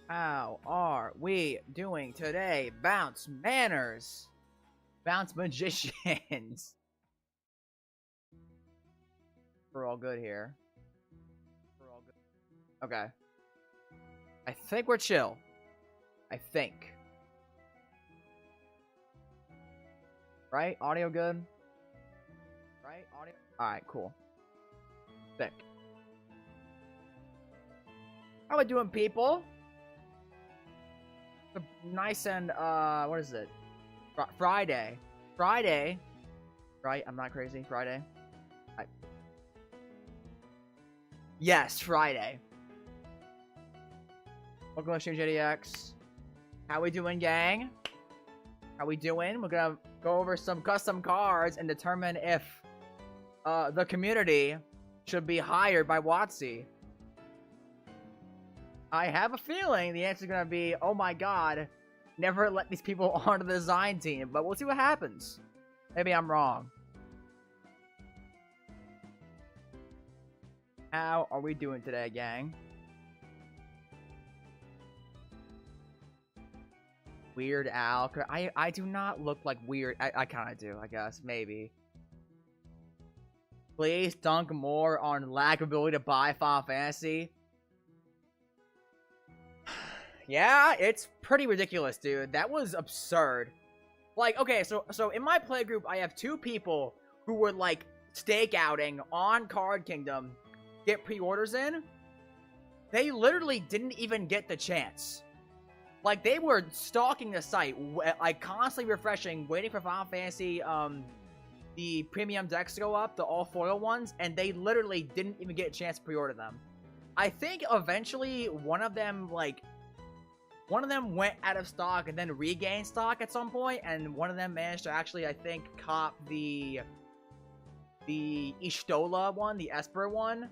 How are we doing today? Bounce manners. Bounce magicians. We're all good here. We're all good. Okay. I think we're chill. I think. Right? Audio good? Right? Audio? Alright, cool. Sick. How we doing, people? Nice and, what is it? Friday. Friday. Right? I'm not crazy. Friday. Yes, Friday. Welcome to Stream JDX. How we doing, gang? How we doing? We're gonna go over some custom cards and determine if the community should be hired by WotC. I have a feeling the answer is gonna be, oh my god, never let these people onto the design team, but we'll see what happens. Maybe I'm wrong. How are we doing today, gang? Weird Al. I do not look like Weird. I kind of do, I guess. Maybe. Please dunk more on lack of ability to buy Final Fantasy. Yeah, it's pretty ridiculous, dude. That was absurd. Like, okay, so in my playgroup, I have two people who were, like, stakeouting on Card Kingdom, get pre-orders in. They literally didn't even get the chance. Like, they were stalking the site, like, constantly refreshing, waiting for Final Fantasy, the premium decks to go up, the all-foil ones, and they literally didn't even get a chance to pre-order them. I think eventually one of them went out of stock and then regained stock at some point, and one of them managed to actually, I think, cop the Ishtola one, the Esper one.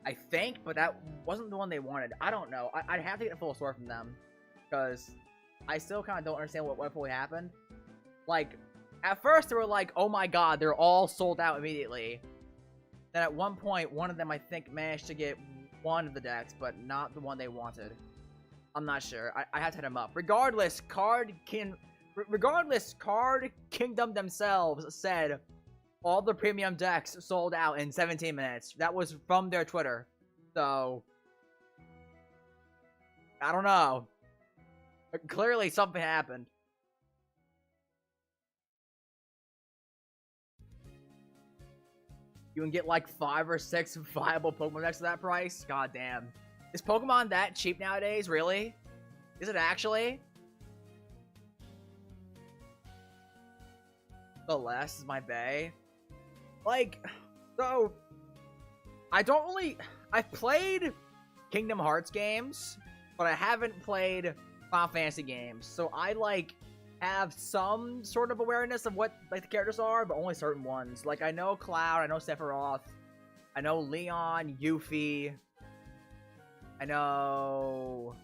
I think, but that wasn't the one they wanted. I don't know. I'd have to get a full story from them, because I still kind of don't understand what fully happened. Like, at first they were like, oh my god, they're all sold out immediately. Then at one point, one of them, I think, managed to get one of the decks, but not the one they wanted. I'm not sure. I have to hit them up. Regardless, Card Kingdom themselves said all the premium decks sold out in 17 minutes. That was from their Twitter. So, I don't know. But clearly something happened. You can get like 5 or 6 viable Pokemon decks at that price? God damn. Is Pokemon that cheap nowadays? Really? Is it actually? Celeste is my bae. Like, so, I've played Kingdom Hearts games, but I haven't played Final Fantasy games. So I, like, have some sort of awareness of what, like, the characters are, but only certain ones. Like, I know Cloud, I know Sephiroth, I know Leon, Yuffie, I know...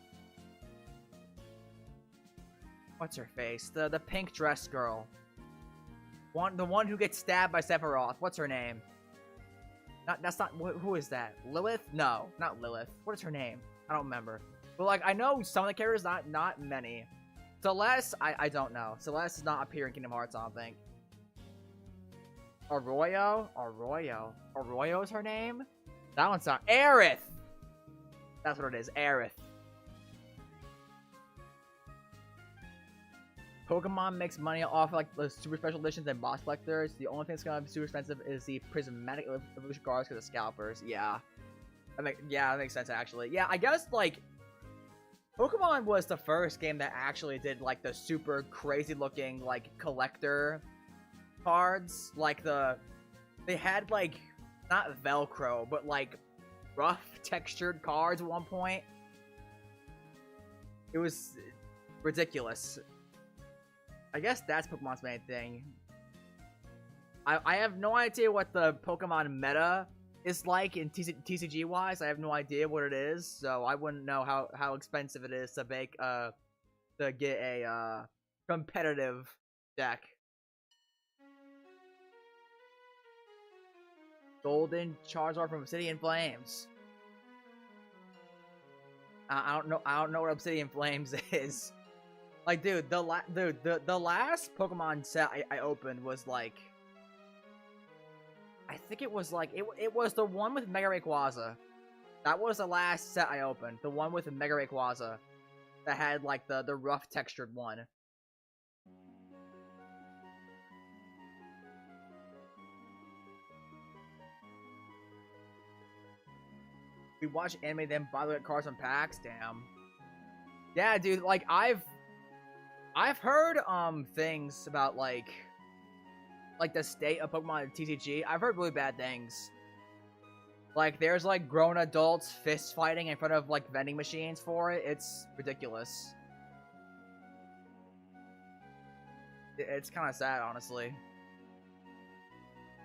What's her face? The pink dress girl. The one who gets stabbed by Sephiroth. What's her name? Who is that? Lilith? No, not Lilith. What is her name? I don't remember. But, like, I know some of the characters, not many. Celeste, I don't know. Celeste does not appear in Kingdom Hearts, I don't think. Arroyo is her name? That one's not. Aerith! That's what it is, Aerith. Pokemon makes money off like the super special editions and boss collectors. The only thing that's gonna be super expensive is the prismatic evolution cards because of scalpers. Yeah, that makes sense actually. Yeah, I guess like Pokemon was the first game that actually did like the super crazy looking like collector cards. Like they had like not Velcro but like rough textured cards at one point. It was ridiculous. I guess that's Pokemon's main thing. I have no idea what the Pokemon meta is like in TCG wise. I have no idea what it is, so I wouldn't know how expensive it is to make to get a competitive deck. Golden Charizard from Obsidian Flames. I don't know what Obsidian Flames is. Like, dude, the last Pokemon set I opened was like, I think it was like it was the one with Mega Rayquaza. That was the last set I opened. The one with Mega Rayquaza that had like the rough textured one. We watch anime, then buy the cards on packs. Damn. Yeah, dude. Like I've heard things about like the state of Pokemon TCG. I've heard really bad things. Like there's like grown adults fist fighting in front of like vending machines for it. It's ridiculous. It's kind of sad, honestly.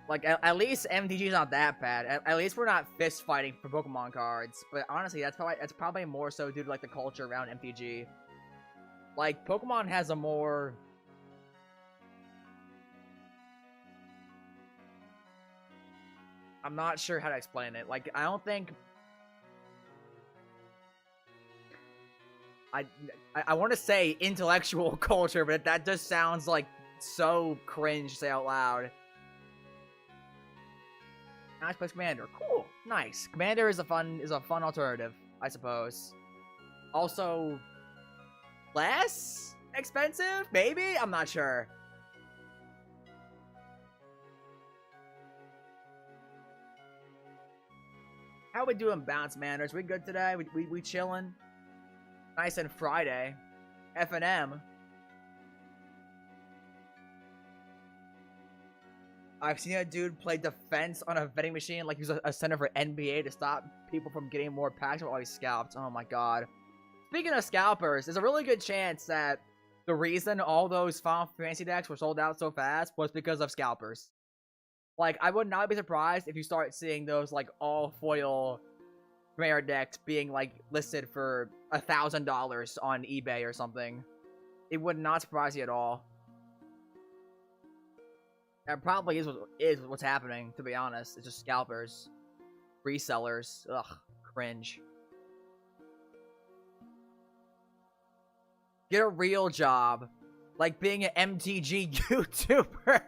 Like, at least MTG's not that bad. At least we're not fist fighting for Pokemon cards. But honestly, that's probably more so due to like the culture around MTG. Like, Pokemon has a more... I'm not sure how to explain it. Like, I don't think... I want to say intellectual culture, but that just sounds like so cringe to say out loud. Nice place Commander. Cool. Nice. Commander is a fun alternative, I suppose. Also, less expensive? Maybe? I'm not sure. How we doing, Bounce Manners? We good today? We chilling? Nice and Friday. F&M. I've seen a dude play defense on a vending machine like he was a center for NBA to stop people from getting more packs while he scalped. Oh my god. Speaking of scalpers, there's a really good chance that the reason all those Final Fantasy decks were sold out so fast was because of scalpers. Like, I would not be surprised if you start seeing those, like, all-foil rare decks being, like, listed for $1,000 on eBay or something. It would not surprise you at all. That probably is what's happening, to be honest. It's just scalpers. Resellers. Ugh. Cringe. Get a real job. Like being an MTG YouTuber.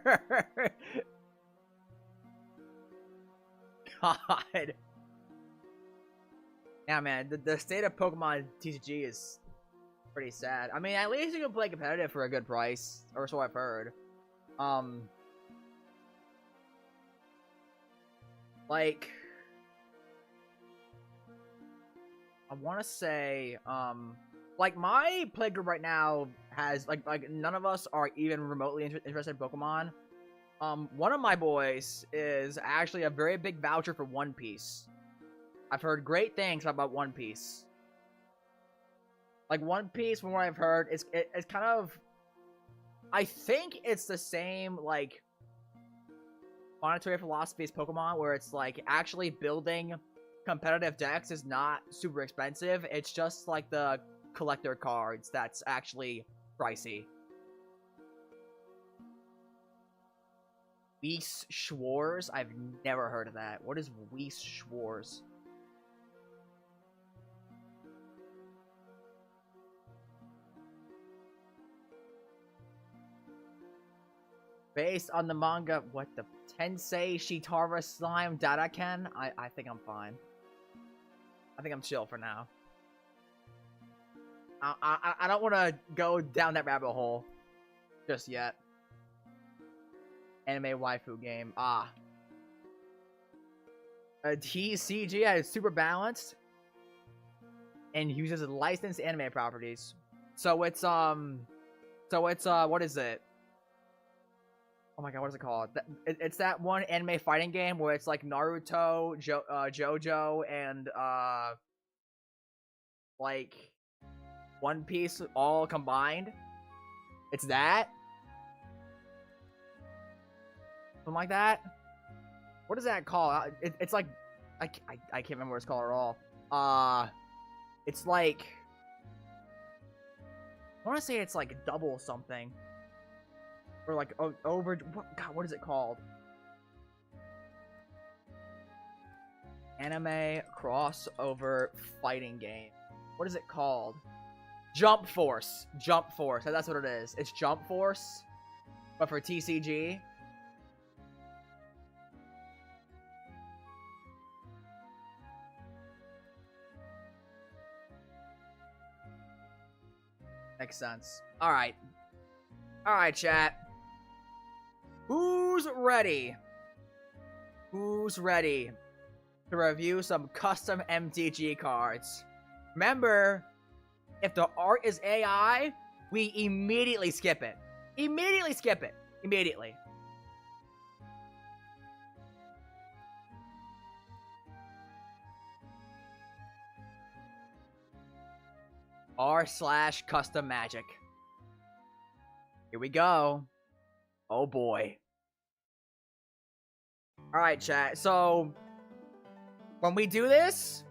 God. Yeah, man. The state of Pokemon TCG is pretty sad. I mean, at least you can play competitive for a good price. Or so I've heard. Like, I want to say, like, my playgroup right now has, like, none of us are even remotely interested in Pokemon. One of my boys is actually a very big voucher for One Piece. I've heard great things about One Piece. Like, One Piece, from what I've heard, it's kind of... I think it's the same, like, monetary philosophy as Pokemon, where it's, like, actually building competitive decks is not super expensive. It's just, like, the collector cards that's actually pricey. Weiss Schwarz? I've never heard of that. What is Weiss Schwarz? Based on the manga, what the Tensei Shitara Slime Dataken? I think I'm fine. I think I'm chill for now. I don't want to go down that rabbit hole just yet. Anime waifu game. TCG is super balanced and uses licensed anime properties. So it's what is it? Oh my god, what is it called? It's that one anime fighting game where it's like Naruto, JoJo, and like One Piece all combined. It's that. Something like that. What is that called? It's like I can't remember what it's called at all. It's like I want to say it's like double something. Or like over what is it called? Anime crossover fighting game. What is it called? Jump Force. Jump Force. That's what it is. It's Jump Force, but for TCG. Makes sense. Alright. Alright, chat. Who's ready? Who's ready to review some custom MTG cards? Remember, if the art is AI, we immediately skip it. Immediately skip it. Immediately. r/custom magic. Here we go. Oh boy. Alright, chat. So, when we do this,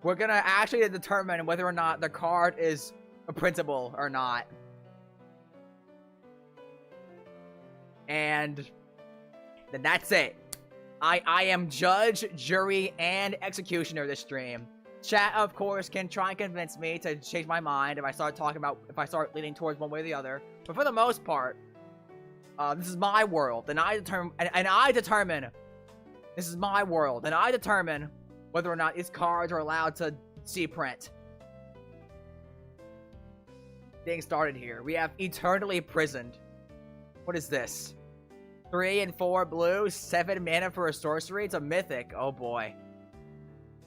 we're gonna actually determine whether or not the card is a printable or not. And then that's it. I am judge, jury, and executioner this stream. Chat, of course, can try and convince me to change my mind if I start leaning towards one way or the other. But for the most part, this is my world, and I determine. This is my world, and I determine whether or not these cards are allowed to see print. Getting started here. We have Eternally Prisoned. What is this? 3 and 4 blue, 7 mana for a sorcery. It's a mythic. Oh boy.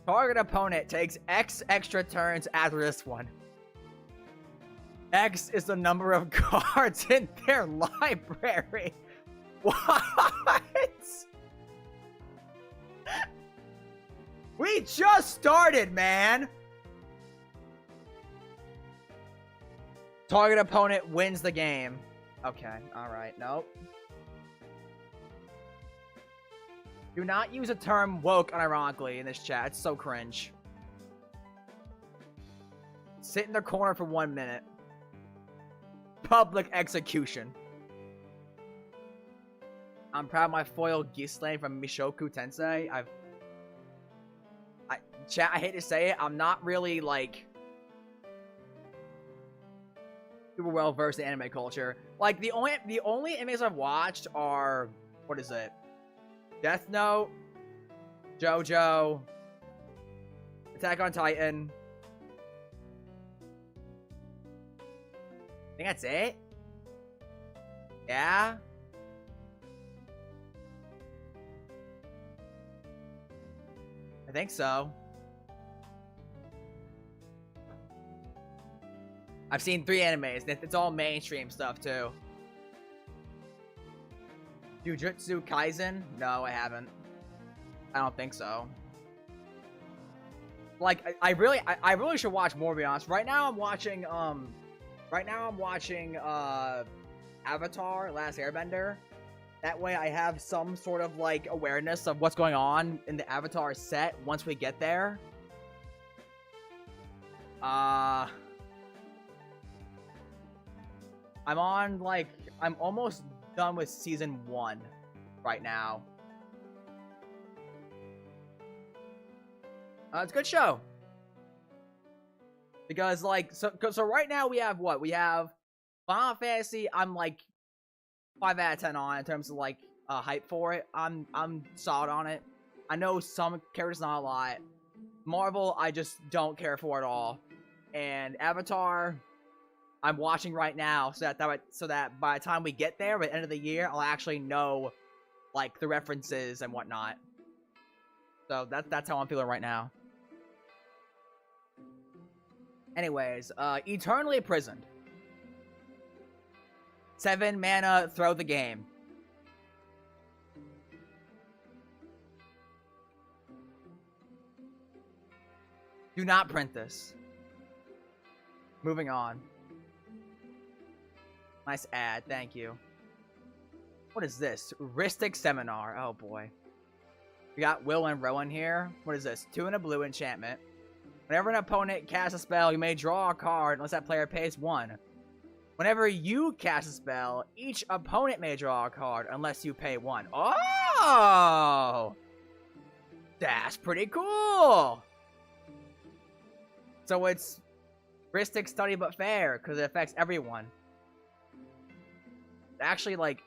Target opponent takes X extra turns after this one. X is the number of cards in their library. What? We just started, man. Target opponent wins the game. Okay, alright, nope. Do not use the term woke unironically in this chat. It's so cringe. Sit in the corner for 1 minute. Public execution. I'm proud of my foil Gisline from Mishoku Tensei. Chat, I hate to say it, I'm not really, like, super well versed in anime culture. Like, the only animes I've watched are, what is it? Death Note, JoJo, Attack on Titan. I think that's it. Yeah? I think so. I've seen 3 animes. It's all mainstream stuff, too. Jujutsu Kaisen? No, I haven't. I don't think so. Like, I really should watch more, to be honest. Right now I'm watching, Avatar: Last Airbender. That way I have some sort of, like, awareness of what's going on in the Avatar set once we get there. I'm on, like, I'm almost done with season 1 right now. It's a good show. Because, like, so right now we have what? We have Final Fantasy, I'm, like, 5 out of 10 on in terms of, like, hype for it. I'm solid on it. I know some characters, not a lot. Marvel, I just don't care for at all. And Avatar, I'm watching right now, so that by the time we get there, by the end of the year, I'll actually know, like, the references and whatnot. So that's how I'm feeling right now. Anyways, Eternally Prisoned. 7 mana, throw the game. Do not print this. Moving on. Nice ad, thank you. What is this? Ristic Seminar. Oh boy. We got Will and Rowan here. What is this? 2 and a blue enchantment. Whenever an opponent casts a spell, you may draw a card unless that player pays 1. Whenever you cast a spell, each opponent may draw a card unless you pay 1. Oh! That's pretty cool! So it's Ristic Study but fair, because it affects everyone. Actually, like,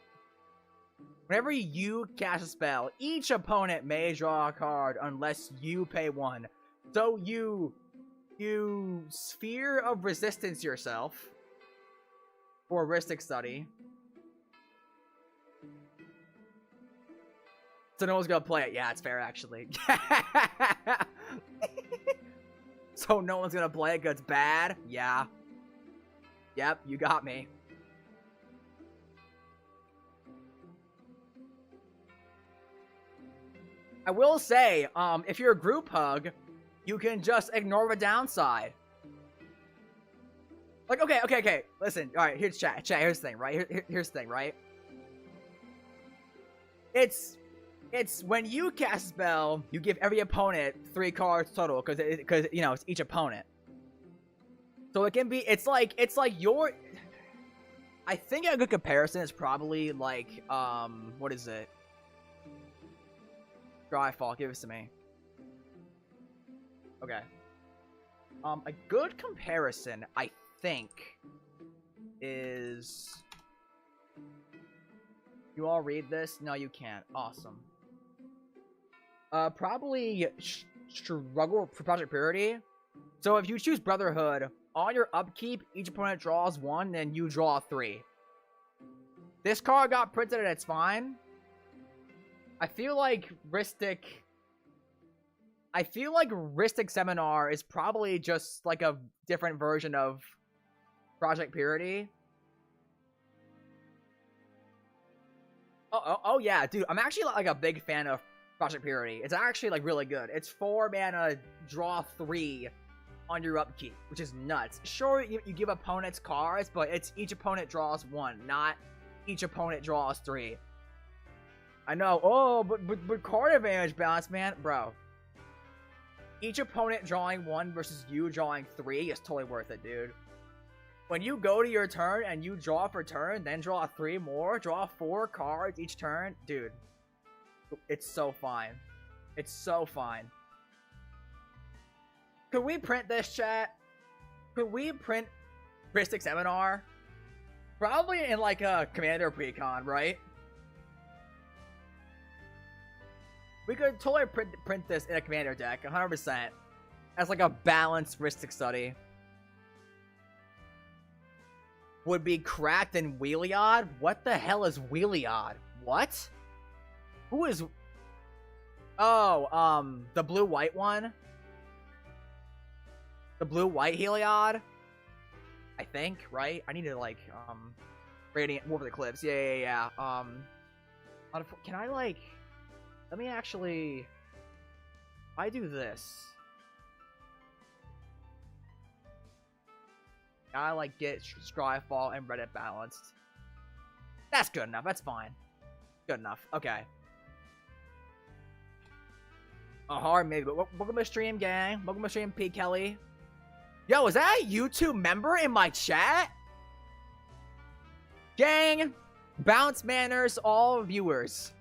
whenever you cast a spell, each opponent may draw a card unless you pay 1. So you Sphere of Resistance yourself for Ristic Study. So no one's gonna play it. Yeah, it's fair, actually. So no one's gonna play it because it's bad? Yeah. Yep, you got me. I will say, if you're a group hug, you can just ignore the downside. Like, okay. Listen, alright, here's chat. Chat, here's the thing, right? Here's the thing, right? It's when you cast a spell, you give every opponent 3 cards total, because you know, it's each opponent. So it can be, it's like your, I think a good comparison is probably like, what is it? Dryfall, give this to me. Okay. A good comparison, I think, is... You all read this? No, you can't. Awesome. Probably Struggle for Project Purity. So if you choose Brotherhood, on your upkeep, each opponent draws 1, and you draw 3. This card got printed and it's fine. I feel like Ristic Seminar is probably just like a different version of Project Purity. Oh yeah, dude. I'm actually like a big fan of Project Purity. It's actually like really good. It's 4 mana, draw 3 on your upkeep, which is nuts. Sure, you give opponents cards, but it's each opponent draws 1, not each opponent draws 3. I know. Oh, but card advantage balance, man, bro. Each opponent drawing 1 versus you drawing 3 is totally worth it, dude. When you go to your turn and you draw for turn, then draw 3 more, draw 4 cards each turn, dude. It's so fine. It's so fine. Could we print this, chat? Could we print Ristic Seminar? Probably in like a Commander Precon, right? We could totally print this in a Commander deck, 100%. As like a balanced Ristic Study. Would be Cracked and Wheeliod? What the hell is Wheeliod? What? Who is... Oh, the blue-white one? The blue-white Heliod? I think, right? I need to, like, Radiant War of the Eclipse. Yeah. Can I, like... Let me actually... If I do this... I like get Scryfall and Reddit balanced. That's good enough. That's fine. Good enough. Okay. A hard maybe, but welcome to stream, gang. Welcome to stream, P. Kelly. Yo, is that a YouTube member in my chat? Gang, bounce manners, all viewers.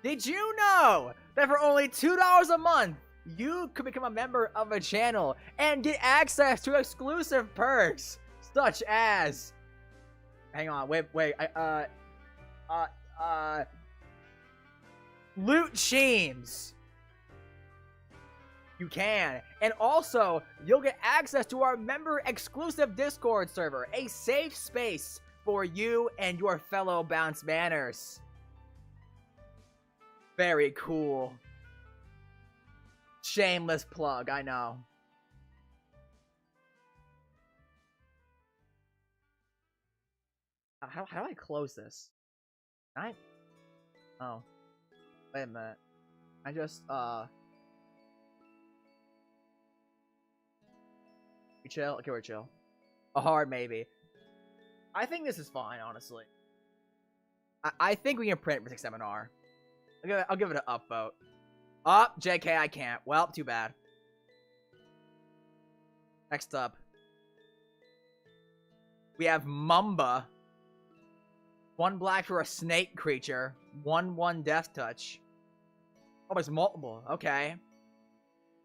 Did you know that for only $2 a month, you could become a member of a channel and get access to exclusive perks? Such as, hang on, wait, Loot Sheams. You can. And also, you'll get access to our member exclusive Discord server, a safe space for you and your fellow Bounce Manners. Very cool. Shameless plug, I know. How do I close this? Oh. Wait a minute. I just, We chill? Okay, we're chill. A hard maybe. I think this is fine, honestly. I think we can print Ristic Seminar. I'll give it an upvote. Up, JK, I can't. Well, too bad. Next up. We have Mumba. 1 black for a snake creature. 1/1 death touch. Oh, there's multiple. Okay.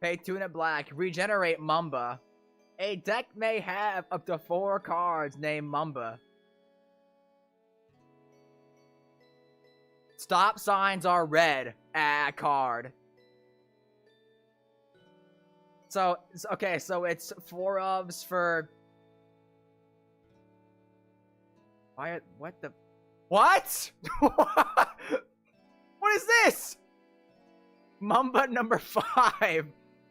Pay 2 in a black. Regenerate Mumba. A deck may have up to 4 cards named Mamba. Stop signs are red. Add card. So, okay, so it's 4 ofs for... What the... What? What is this? Mamba number 5.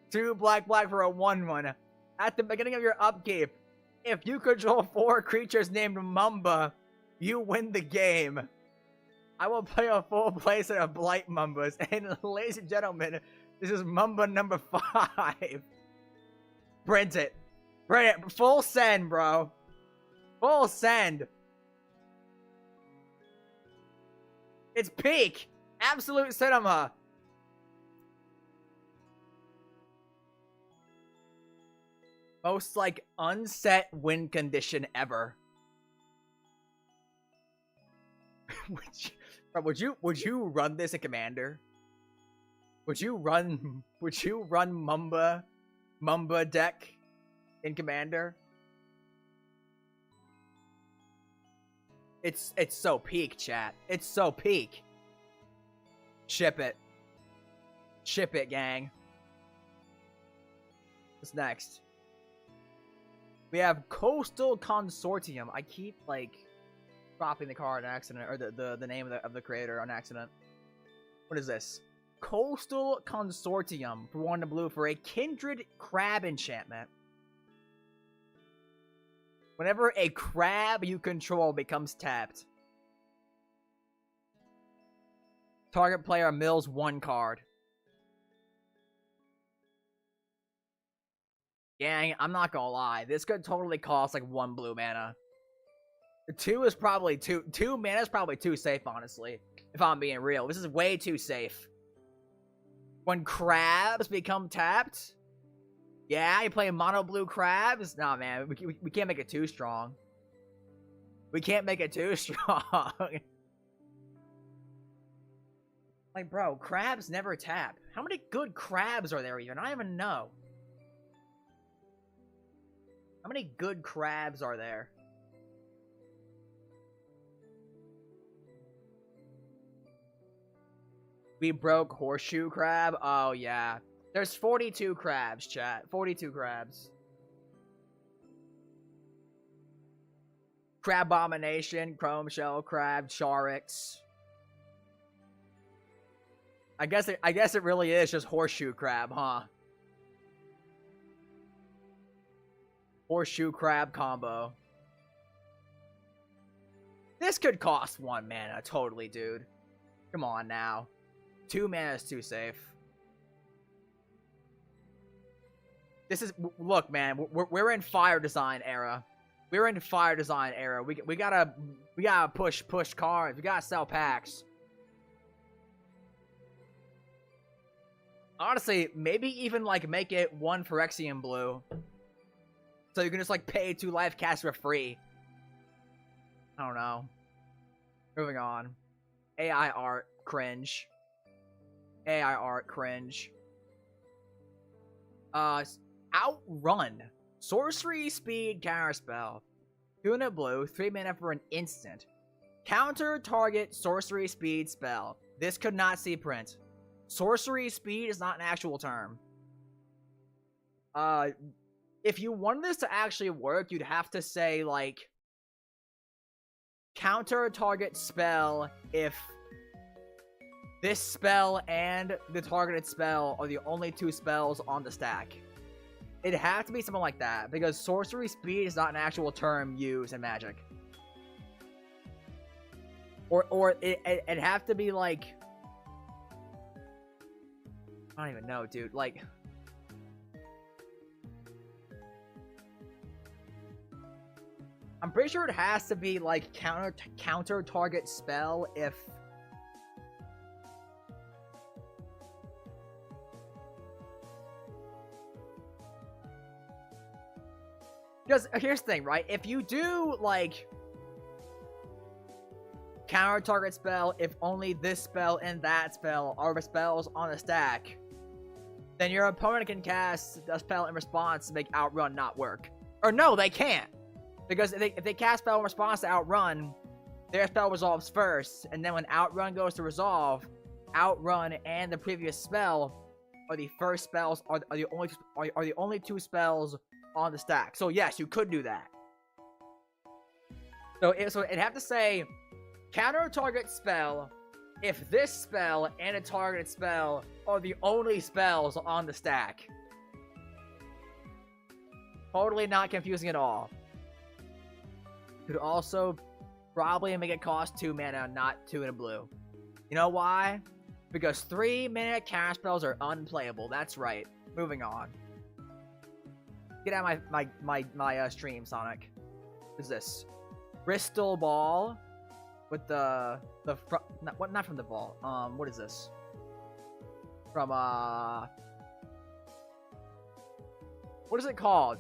2 black for a 1/1. At the beginning of your upkeep, if you control 4 creatures named Mamba, you win the game. I will play a full playset of Blight Mambas, and ladies and gentlemen, this is Mamba number 5. Print it. Print it. Full send, bro. Full send. It's peak. Absolute cinema. Most, like, unset win condition ever. Would you run this in Commander? Would you run Mamba deck in Commander? It's so peak, chat. It's so peak. Ship it. Ship it, gang. What's next? We have Coastal Consortium. I keep, like, dropping the card on accident, or the name of the creator on accident. What is this? Coastal Consortium for 1 blue for a Kindred Crab enchantment. Whenever a crab you control becomes tapped, target player mills 1 card. Gang, I'm not gonna lie. This could totally cost like 1 blue mana. 2 is probably 2 mana is probably too safe, honestly. If I'm being real. This is way too safe. When crabs become tapped, yeah, you play mono blue crabs? Nah, man, we can't make it too strong. We can't make it too strong. Like, bro, crabs never tap. How many good crabs are there even? I don't even know. How many good crabs are there? We broke Horseshoe Crab? Oh, yeah. There's 42 crabs, chat. 42 crabs. Crabomination, Chrome Shell Crab, Charix. I guess it really is just Horseshoe Crab, huh? Horseshoe Crab combo. This could cost 1 mana, totally, dude. Come on now. 2 mana is too safe. This is, look, man, we're in Fire Design era. We're in Fire Design era. We gotta push cards. We gotta sell packs. Honestly, maybe even like make it 1 Phyrexian blue. So you can just, like, pay 2 life cast for free. I don't know. Moving on. AI art. Cringe. AI art. Cringe. Outrun. Sorcery speed counterspell. 2 in a blue. 3 mana for an instant. Counter target sorcery speed spell. This could not see print. Sorcery speed is not an actual term. If you wanted this to actually work, you'd have to say, like, counter target spell if this spell and the targeted spell are the only 2 spells on the stack. It'd have to be something like that, because sorcery speed is not an actual term used in Magic. Or it'd have to be, like, I don't even know, dude, like... I'm pretty sure it has to be, like, counter target spell if... Because, here's the thing, right? If you do, like... counter target spell if only this spell and that spell are the spells on the stack, then your opponent can cast a spell in response to make Outrun not work. Or no, they can't. Because if they cast spell in response to Outrun, their spell resolves first, and then when Outrun goes to resolve, Outrun and the previous spell are the first spells, are the only two spells on the stack. So yes, you could do that. So it'd have to say counter target spell if this spell and a targeted spell are the only spells on the stack. Totally not confusing at all. Could also probably make it cost 2 mana, not 2 in a blue. You know why? Because 3-minute cast spells are unplayable. That's right. Moving on. Get out of my stream, Sonic. What is this? Crystal Ball with not from the vault. What is this? From what is it called?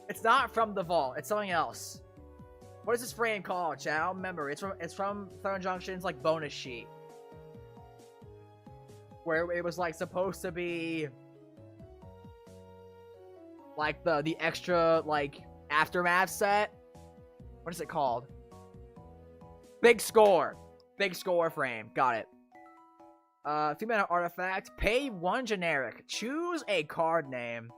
It's not from the vault. It's something else. What is this frame called, chat? I don't remember. It's from Thorn Junction's like bonus sheet, where it was like supposed to be like the extra like aftermath set. What is it called? Big score. Big score frame. Got it. 3-mana artifact. Pay 1 generic. Choose a card name.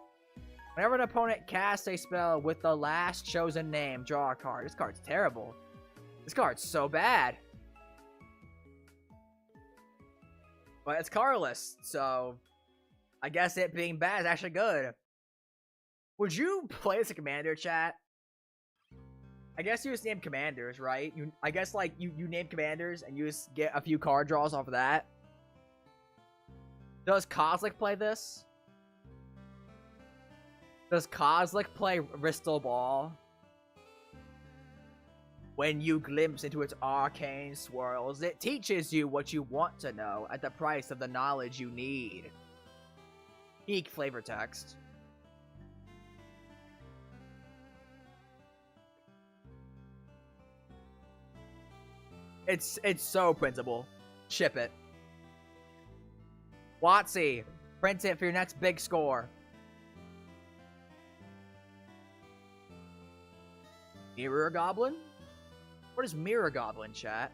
Whenever an opponent casts a spell with the last chosen name, draw a card. This card's terrible. This card's so bad. But it's colorless, so I guess it being bad is actually good. Would you play as a commander, chat? I guess you just name commanders, right? I guess like you name commanders and you just get a few card draws off of that. Does Kozlik play this? Does Kozlik play Crystal Ball? When you glimpse into its arcane swirls, it teaches you what you want to know at the price of the knowledge you need. Peak flavor text. It's so printable. Ship it. WotC, print it for your next big score. Mirror Goblin? What is Mirror Goblin, chat?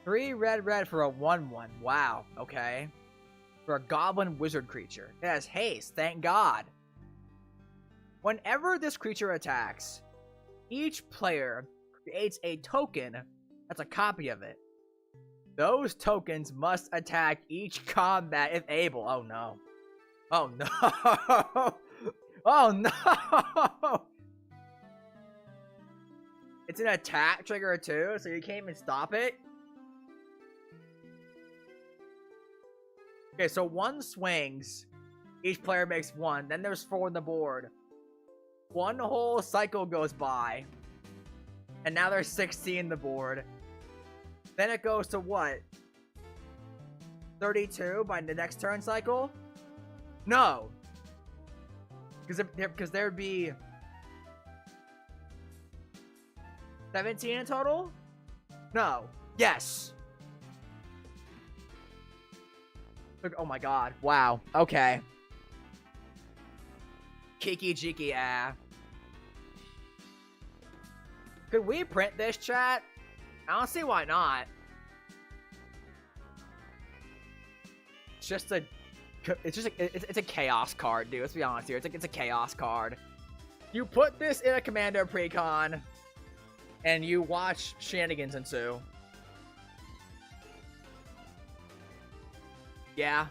3 red for a 1/1. Wow, okay. For a goblin wizard creature. It has haste, thank God. Whenever this creature attacks, each player creates a token that's a copy of it. Those tokens must attack each combat if able. Oh no. Oh no. Oh no. It's an attack trigger too, so you can't even stop it. Okay, so 1 swings. Each player makes 1. Then there's 4 on the board. 1 whole cycle goes by. And now there's 16 on the board. Then it goes to what? 32 by the next turn cycle? No. Because there'd be 17 in total? No. Yes. Oh my god. Wow. Okay. Kiki Jiki, ah. Could we print this, chat? I don't see why not. It's a chaos card, dude. Let's be honest here. It's a chaos card. You put this in a commander precon, and you watch shenanigans ensue. Yeah.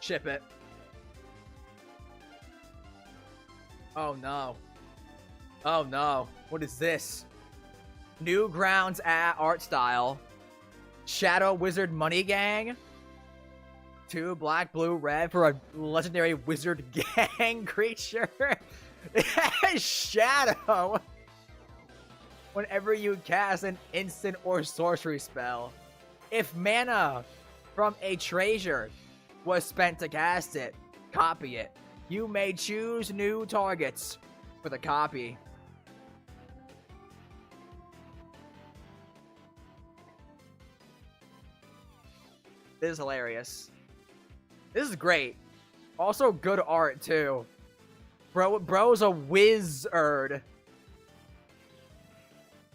Ship it. Oh no. Oh no. What is this? Newgrounds art style. Shadow Wizard Money Gang. 2 black, blue, red for a legendary wizard gang creature. Shadow. Whenever you cast an instant or sorcery spell, if mana from a treasure was spent to cast it, copy it. You may choose new targets for the copy. This is hilarious. This is great. Also, good art too. Bro's a wizard.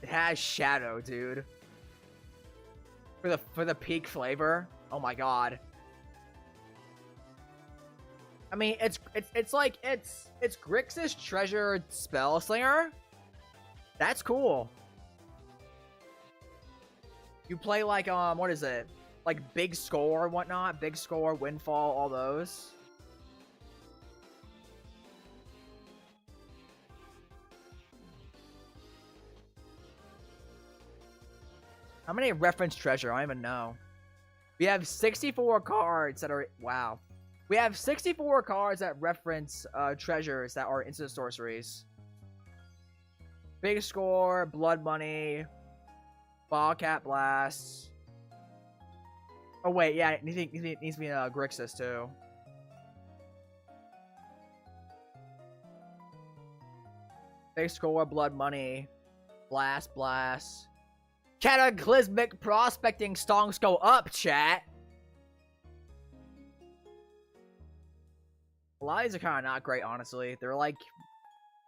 It has shadow, dude. For the peak flavor. Oh my god. I mean, it's Grixis Treasure Spellslinger. That's cool. You play like what is it? Like Big Score and whatnot. Big Score, Windfall, all those. How many reference treasure? I don't even know. We have 64 cards that are... Wow. We have 64 cards that reference treasures that are instant sorceries. Big Score, Blood Money, Bobcat Blast. Oh wait, yeah, it needs to be Grixis too. Big Score, Blood Money, Blast. Cataclysmic Prospecting Stonks go up, chat. A lot of these are kind of not great, honestly. They're like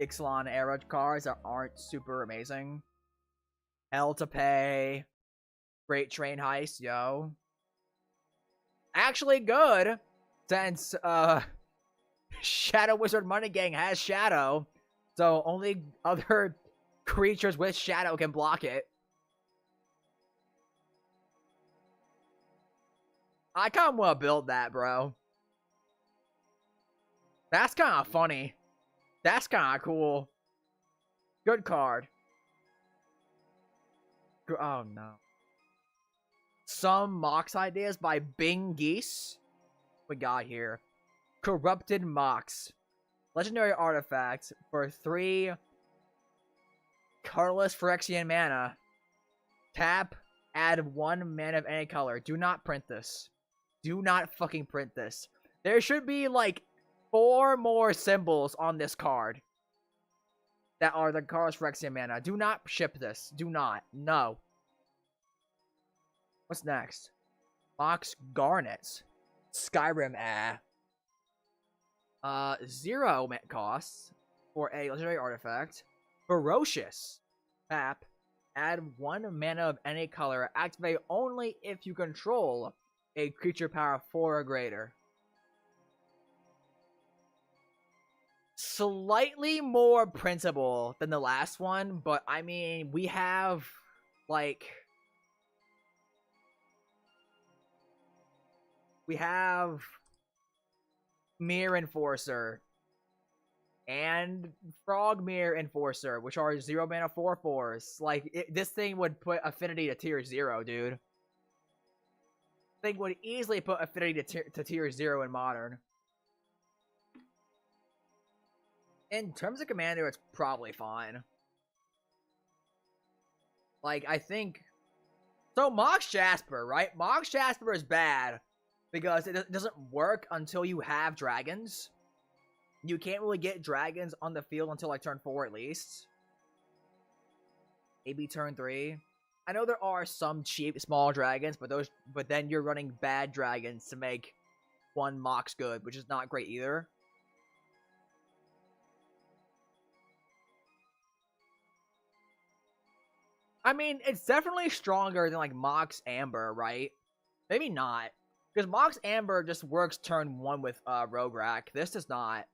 Ixalan era cards that aren't super amazing. Hell to Pay. Great Train Heist, yo. Actually good, since Shadow Wizard Money Gang has Shadow, so only other creatures with Shadow can block it. I kind of want to build that, bro. That's kind of funny. That's kind of cool. Good card. Oh, no. Some Mox ideas by Bing Geese. We got here. Corrupted Mox. Legendary artifact for 3 colorless Phyrexian mana. Tap, add 1 mana of any color. Do not print this. Do not fucking print this. There should be like 4 more symbols on this card that are the colorless Phyrexian mana. Do not ship this. Do not. No. What's next? Mox Garnets. Skyrim 0 costs for a legendary artifact. Ferocious. Tap. Add 1 mana of any color. Activate only if you control a creature power 4 or greater. Slightly more printable than the last one, but I mean, we have like... We have Mirror Enforcer and Frogmere Enforcer, which are 0 mana 4/4s. Like, this thing would put affinity to tier 0, dude. Thing would easily put affinity to tier 0 in Modern. In terms of Commander, it's probably fine. Like, I think... So, Mox Jasper, right? Mox Jasper is bad because it doesn't work until you have dragons. You can't really get dragons on the field until, like, turn 4 at least. Maybe turn 3. I know there are some cheap, small dragons, but then you're running bad dragons to make one Mox good, which is not great either. I mean, it's definitely stronger than, like, Mox Amber, right? Maybe not. Because Mox Amber just works turn 1 with Rograk. This does not.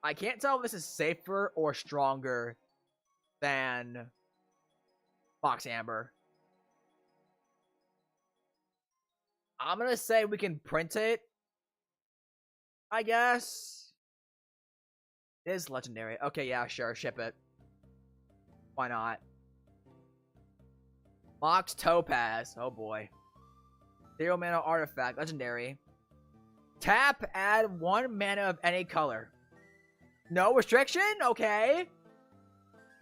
I can't tell if this is safer or stronger than Mox Amber. I'm gonna say we can print it, I guess. It is legendary. Okay, yeah, sure, ship it. Why not? Mox Topaz. Oh boy. 0 mana artifact. Legendary. Tap, add 1 mana of any color. No restriction? Okay.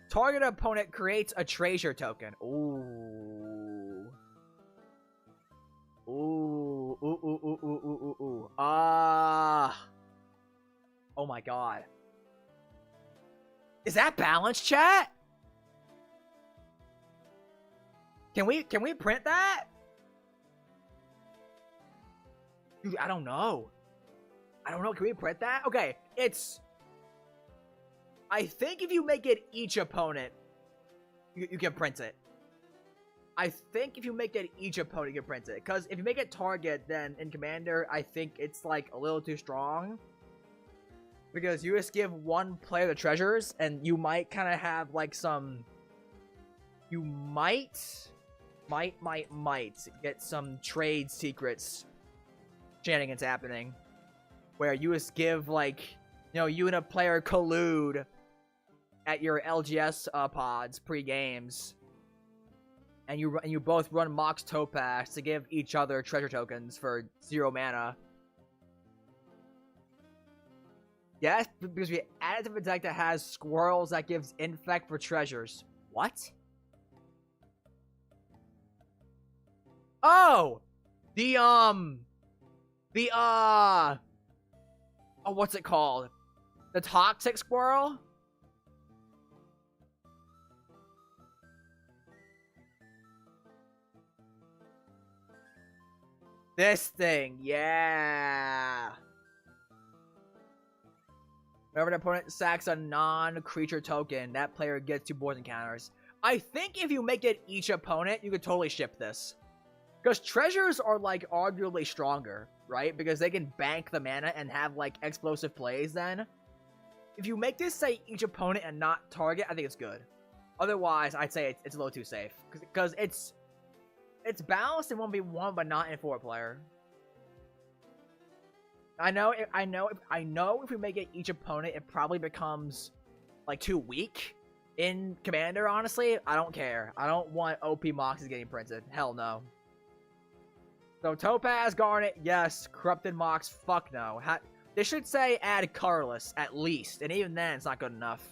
Target opponent creates a treasure token. Ooh. Ooh. Ooh. Ah. Oh my god. Is that balanced, chat? Can we print that? Dude, I don't know. Can we print that? Okay, it's... I think if you make it each opponent, you can print it. I think if you make it each opponent, you can print it. Because if you make it target, then in Commander, I think it's, like, a little too strong. Because you just give one player the treasures, and you might kind of have, like, some... You might get some trade secrets shenanigans happening. Where you just give, like, you know, you and a player collude at your LGS pods pre-games. And you both run Mox Topaz to give each other treasure tokens for 0 mana. Yes, because we added to the deck that has squirrels that gives infect for treasures. What? Oh! Oh, what's it called? The toxic squirrel? This thing, yeah. Whenever an opponent sacks a non-creature token, that player gets 2 board encounters. I think if you make it each opponent, you could totally ship this. Because treasures are, like, arguably stronger, right? Because they can bank the mana and have, like, explosive plays then. If you make this, say, each opponent and not target, I think it's good. Otherwise, I'd say it's a little too safe. Because it's balanced in 1v1, but not in 4-player. I know if we make it each opponent, it probably becomes, like, too weak in Commander, honestly. I don't care. I don't want OP Moxes getting printed. Hell no. So, Topaz, Garnet, yes. Corrupted Mox, fuck no. They should say add colorless, at least. And even then, it's not good enough.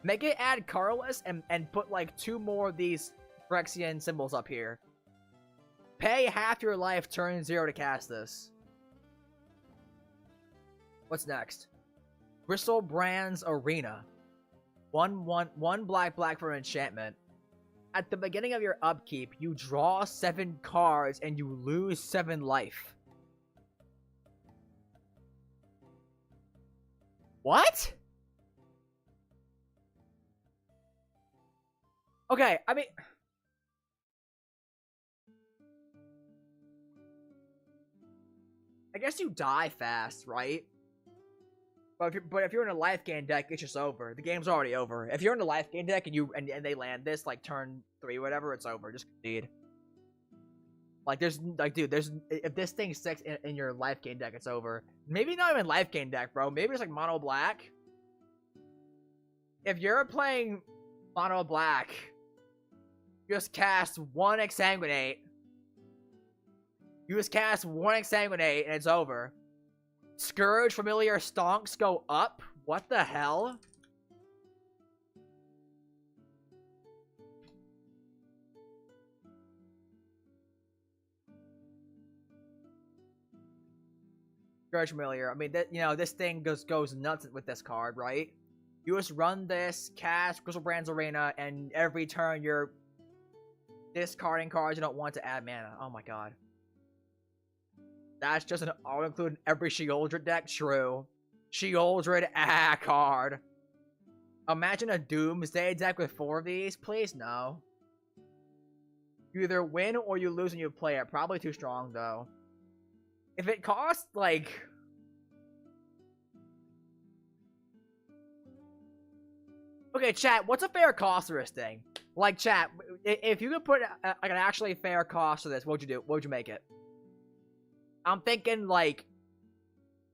Make it add colorless and put, like, 2 more of these Phyrexian symbols up here. Pay half your life, turn 0 to cast this. What's next? Bristlebrand's Arena. 1 black for enchantment. At the beginning of your upkeep, you draw 7 cards and you lose 7 life. What? Okay, I mean... I guess you die fast, right? But if you're in a life gain deck, it's just over. The game's already over. If you're in a life gain deck and they land this like turn 3 or whatever, it's over. Just concede. Like if this thing sticks in your life gain deck, it's over. Maybe not even life gain deck, bro. Maybe it's like mono black. If you're playing mono black, just cast 1 Exsanguinate. You just cast 1 Exsanguinate and it's over. Scourge, Familiar, Stonks go up? What the hell? Scourge, Familiar. I mean, this thing goes nuts with this card, right? You just run this, cast Bristlebrand's Arena, and every turn you're discarding cards you don't want to add mana. Oh my god. That's just an all-include every Sheoldred deck? True. Sheoldred, card. Imagine a Doomsday deck with 4 of these? Please, no. You either win or you lose when you play it. Probably too strong, though. If it costs, like... Okay, chat, what's a fair cost for this thing? Like, chat, if you could put like an actually fair cost to this, what would you do? What would you make it? I'm thinking, like,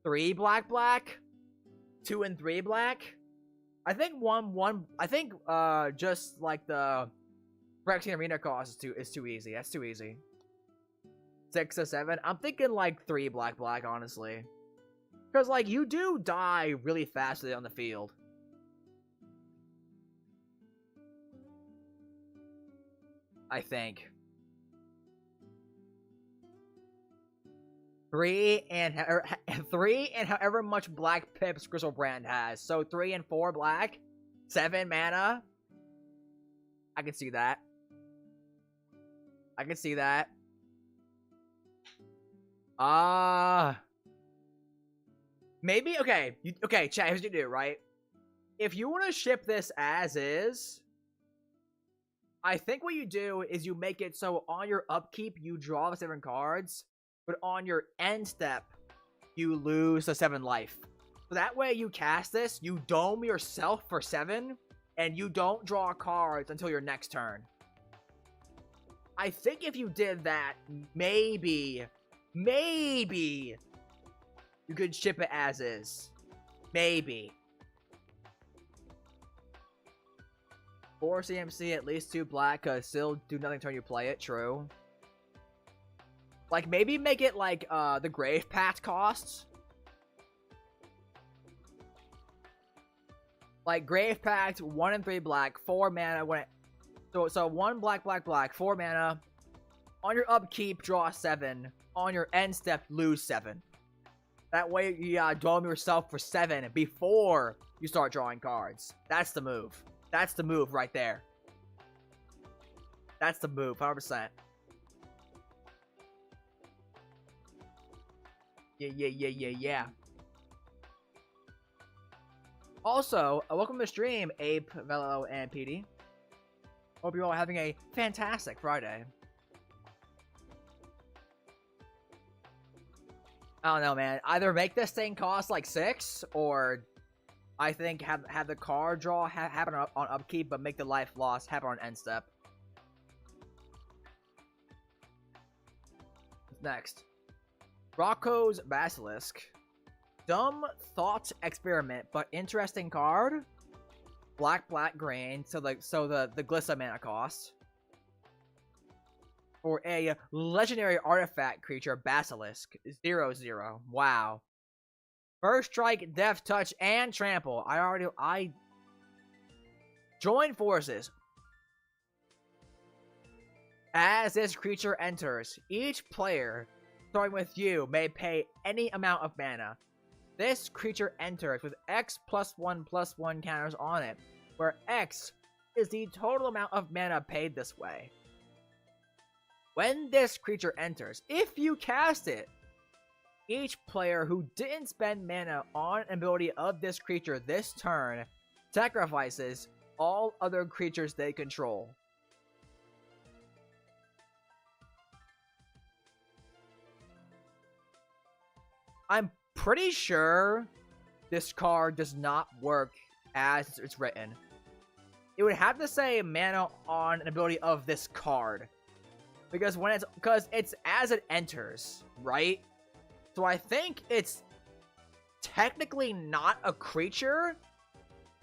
3 black, 2 and 3 black. I think just, like, the Phyrexian Arena cost is too easy. That's too easy. 6 or 7. I'm thinking, like, 3 black, honestly. Because, like, you do die really fast on the field. I think. 3 and however much black pips Bristlebrand has. So 3 and 4 black, 7 mana. I can see that. Maybe, okay. Okay, chat, here's what you do, right? If you want to ship this as is, I think what you do is you make it so on your upkeep, you draw the 7 cards, but on your end step, you lose the 7 life. So that way you cast this, you dome yourself for 7, and you don't draw cards until your next turn. I think if you did that, maybe, you could ship it as is. Maybe. 4 CMC, at least 2 black, cause still do nothing until you play it, true. Like, maybe make it like, the Grave Pact costs. Like, Grave Pact, 1 and 3 black, 4 mana, when it, so 1 black, 4 mana. On your upkeep, draw 7. On your end step, lose 7. That way, you dome yourself for 7 before you start drawing cards. That's the move. That's the move right there. That's the move, 100%. Yeah. Also, welcome to the stream, Ape, Velo, and PD. Hope you're all having a fantastic Friday. I don't know, man. Either make this thing cost like 6, or I think have the card draw happen on upkeep, but make the life loss happen on end step. Next, Rocco's Basilisk. Dumb thought experiment, but interesting card. Black green, so the Glissa mana cost. For a legendary artifact creature, Basilisk, 0/0. Wow. First strike, death touch, and trample. I join forces. As this creature enters, each player, starting with you, may pay any amount of mana. This creature enters with X +1/+1 counters on it, where X is the total amount of mana paid this way. When this creature enters, if you cast it, each player who didn't spend mana on an ability of this creature this turn sacrifices all other creatures they control. I'm pretty sure this card does not work as it's written. It would have to say mana on an ability of this card. Because it's as it enters, right? So I think it's technically not a creature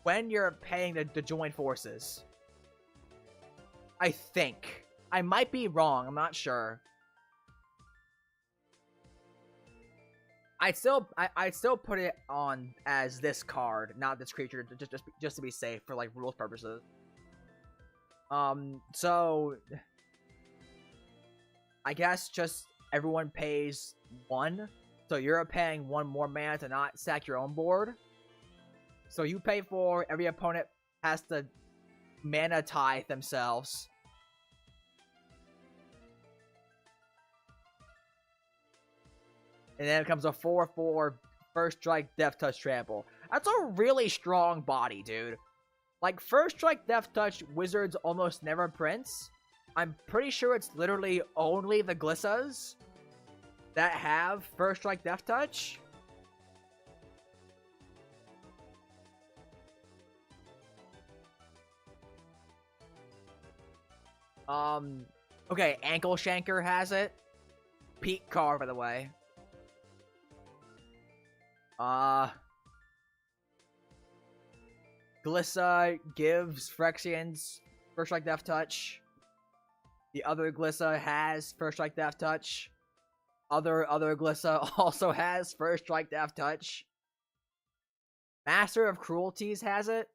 when you're paying the join forces. I think. I might be wrong, I'm not sure. I'd still put it on as this card, not this creature, just to be safe for like rules purposes. So I guess just everyone pays 1. So you're paying 1 more mana to not sack your own board. So you pay 4, every opponent has to mana tithe themselves. And then it comes a 4/4 first strike, death touch, trample. That's a really strong body, dude. Like, first strike, death touch, wizards almost never prints. I'm pretty sure it's literally only the Glissas that have first strike, death touch. Okay, Ankle Shanker has it. Peak card, by the way. Glissa gives Phyrexians first strike, death touch. The other Glissa has first strike, death touch. Other Glissa also has first strike, death touch. Master of Cruelties has it.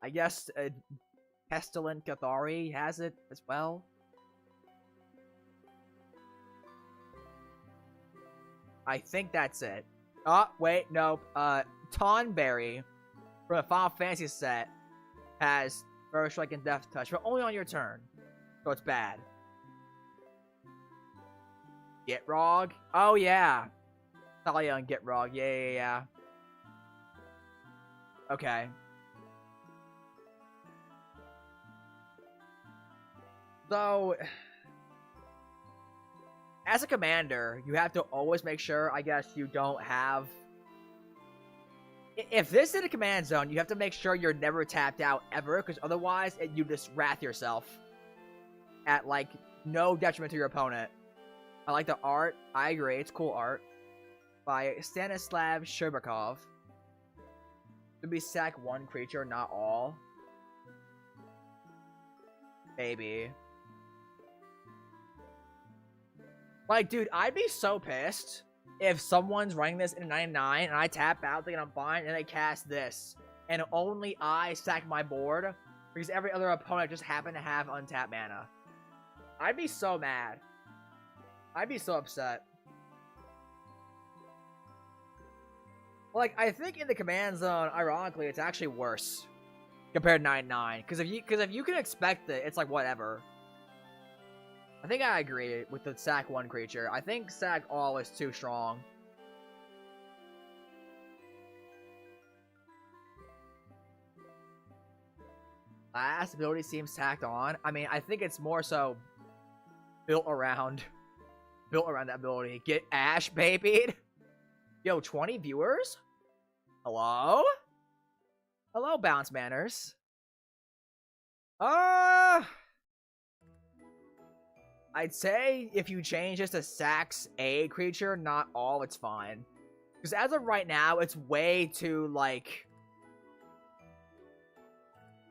I guess Pestilent Cathari has it as well. I think that's it. Oh, wait, nope. Tonberry from the Final Fantasy set has first strike and death touch, but only on your turn. So it's bad. Gitrog? Oh, yeah. Thalia and Gitrog. Yeah. Okay. So, as a commander, you have to always make sure, I guess, you don't have... If this is in a command zone, you have to make sure you're never tapped out ever, because otherwise, you just wrath yourself at, like, no detriment to your opponent. I like the art. I agree. It's cool art. By Stanislav Sherbakov. To be sack one creature, not all. Maybe. Like, dude, I'd be so pissed if someone's running this in a 99 and I tap out thinking I'm fine and they cast this. And only I sack my board because every other opponent just happened to have untapped mana. I'd be so mad. I'd be so upset. Like, I think in the command zone, ironically, it's actually worse compared to 99. Because if you can expect it, it's like whatever. I think I agree with the sack one creature. I think sack all is too strong. Last ability seems tacked on. I mean, I think it's more so built around that ability. Get Ash babied. Yo, 20 viewers? Hello? Hello, Bounce Manners. I'd say if you change this to Sax a creature, not all, it's fine. Because as of right now, it's way too, like...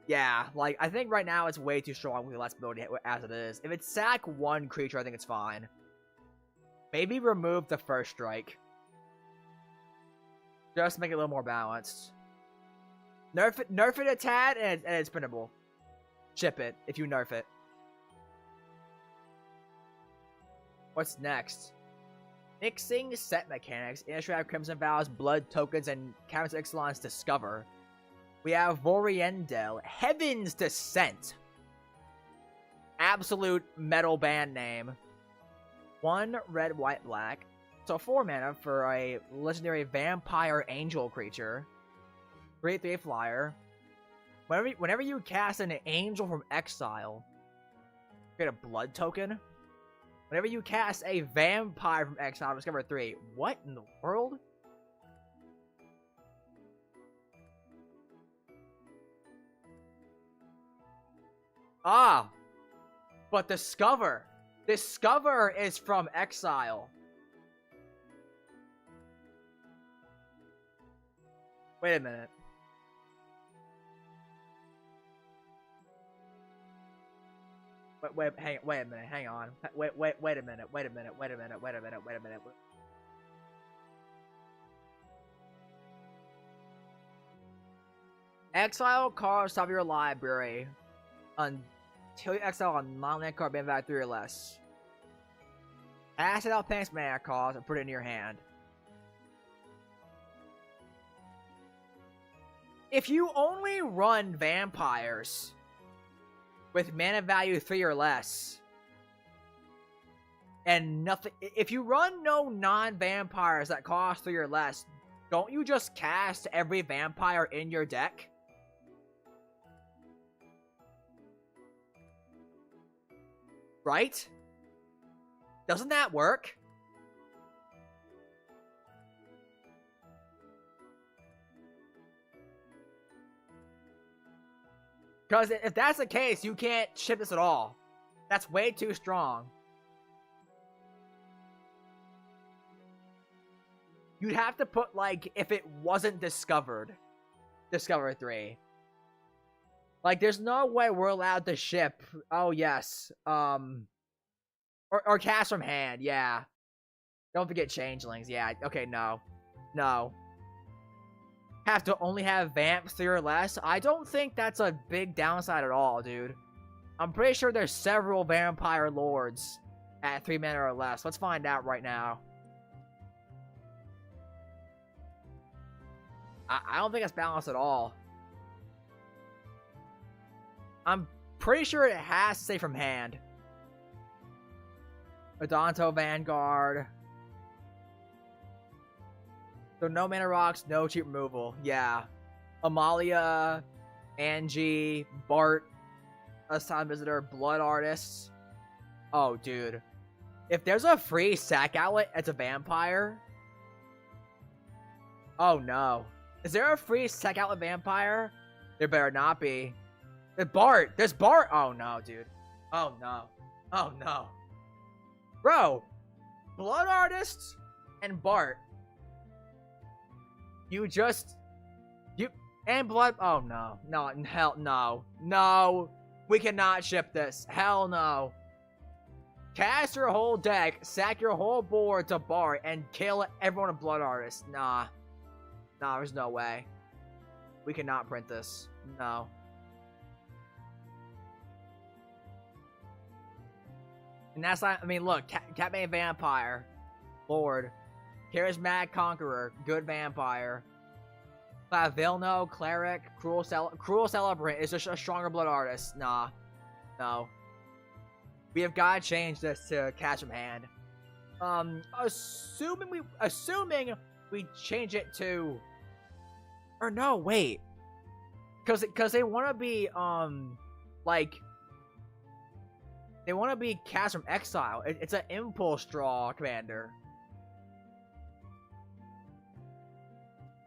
Yeah, like, I think right now it's way too strong with the last ability as it is. If it's sack one creature, I think it's fine. Maybe remove the first strike. Just make it a little more balanced. Nerf it a tad, and it's printable. Ship it, if you nerf it. What's next? Mixing set mechanics. Innistrad, Crimson Vows, Blood Tokens, and Caverns of Ixalan's Discover. We have Voriendel, Heaven's Descent. Absolute metal band name. 1 red, white, black. So 4 mana for a legendary vampire angel creature. 3/3 flyer. Whenever you cast an angel from exile, get a blood token. Whenever you cast a vampire from exile, discover 3. What in the world? Ah, but discover. Discover is from exile. Wait a minute. Wait a minute, hang on. Wait a minute. Exile cards top of your library until you exile a non-land card being value 3 or less. Cast it out past mana cost and put it in your hand. If you only run vampires with mana value 3 or less, and nothing, if you run no non-vampires that cost 3 or less, don't you just cast every vampire in your deck? Right? Doesn't that work? Because if that's the case, you can't ship this at all. That's way too strong. You'd have to put, like, if it wasn't discovered, Discover 3. Like, there's no way we're allowed to ship. Oh, yes. Or cast from hand, yeah. Don't forget changelings, yeah. Okay, no. No. Have to only have vamp 3 or less? I don't think that's a big downside at all, dude. I'm pretty sure there's several vampire lords at 3 mana or less. Let's find out right now. I don't think it's balanced at all. I'm pretty sure it has to say from hand. Odonto Vanguard. So no mana rocks, no cheap removal. Yeah. Amalia, Angie, Bart, Asylum Visitor, Blood Artists. Oh, dude. If there's a free sack outlet, it's a vampire. Oh, no. Is there a free sack outlet vampire? There better not be. There's Bart. There's Bart. Oh, no, dude. Oh, no. Oh, no. Bro. Blood Artists and Bart. You just... And Blood... Oh, no. No, hell no. No. We cannot ship this. Hell no. Cast your whole deck, sack your whole board to Bart, and kill everyone in Blood Artist. Nah. Nah, there's no way. We cannot print this. No. And that's not... I mean, look. Catman Vampire. Lord. Charismatic Conqueror. Good Vampire. Vilno, Cleric, Cruel Celebrant is just a stronger Blood Artist. Nah. No. We have got to change this to cast from hand. Assuming we change it to... Or no, wait. Cause they want to be, like... They want to be cast from exile. It's an impulse draw commander.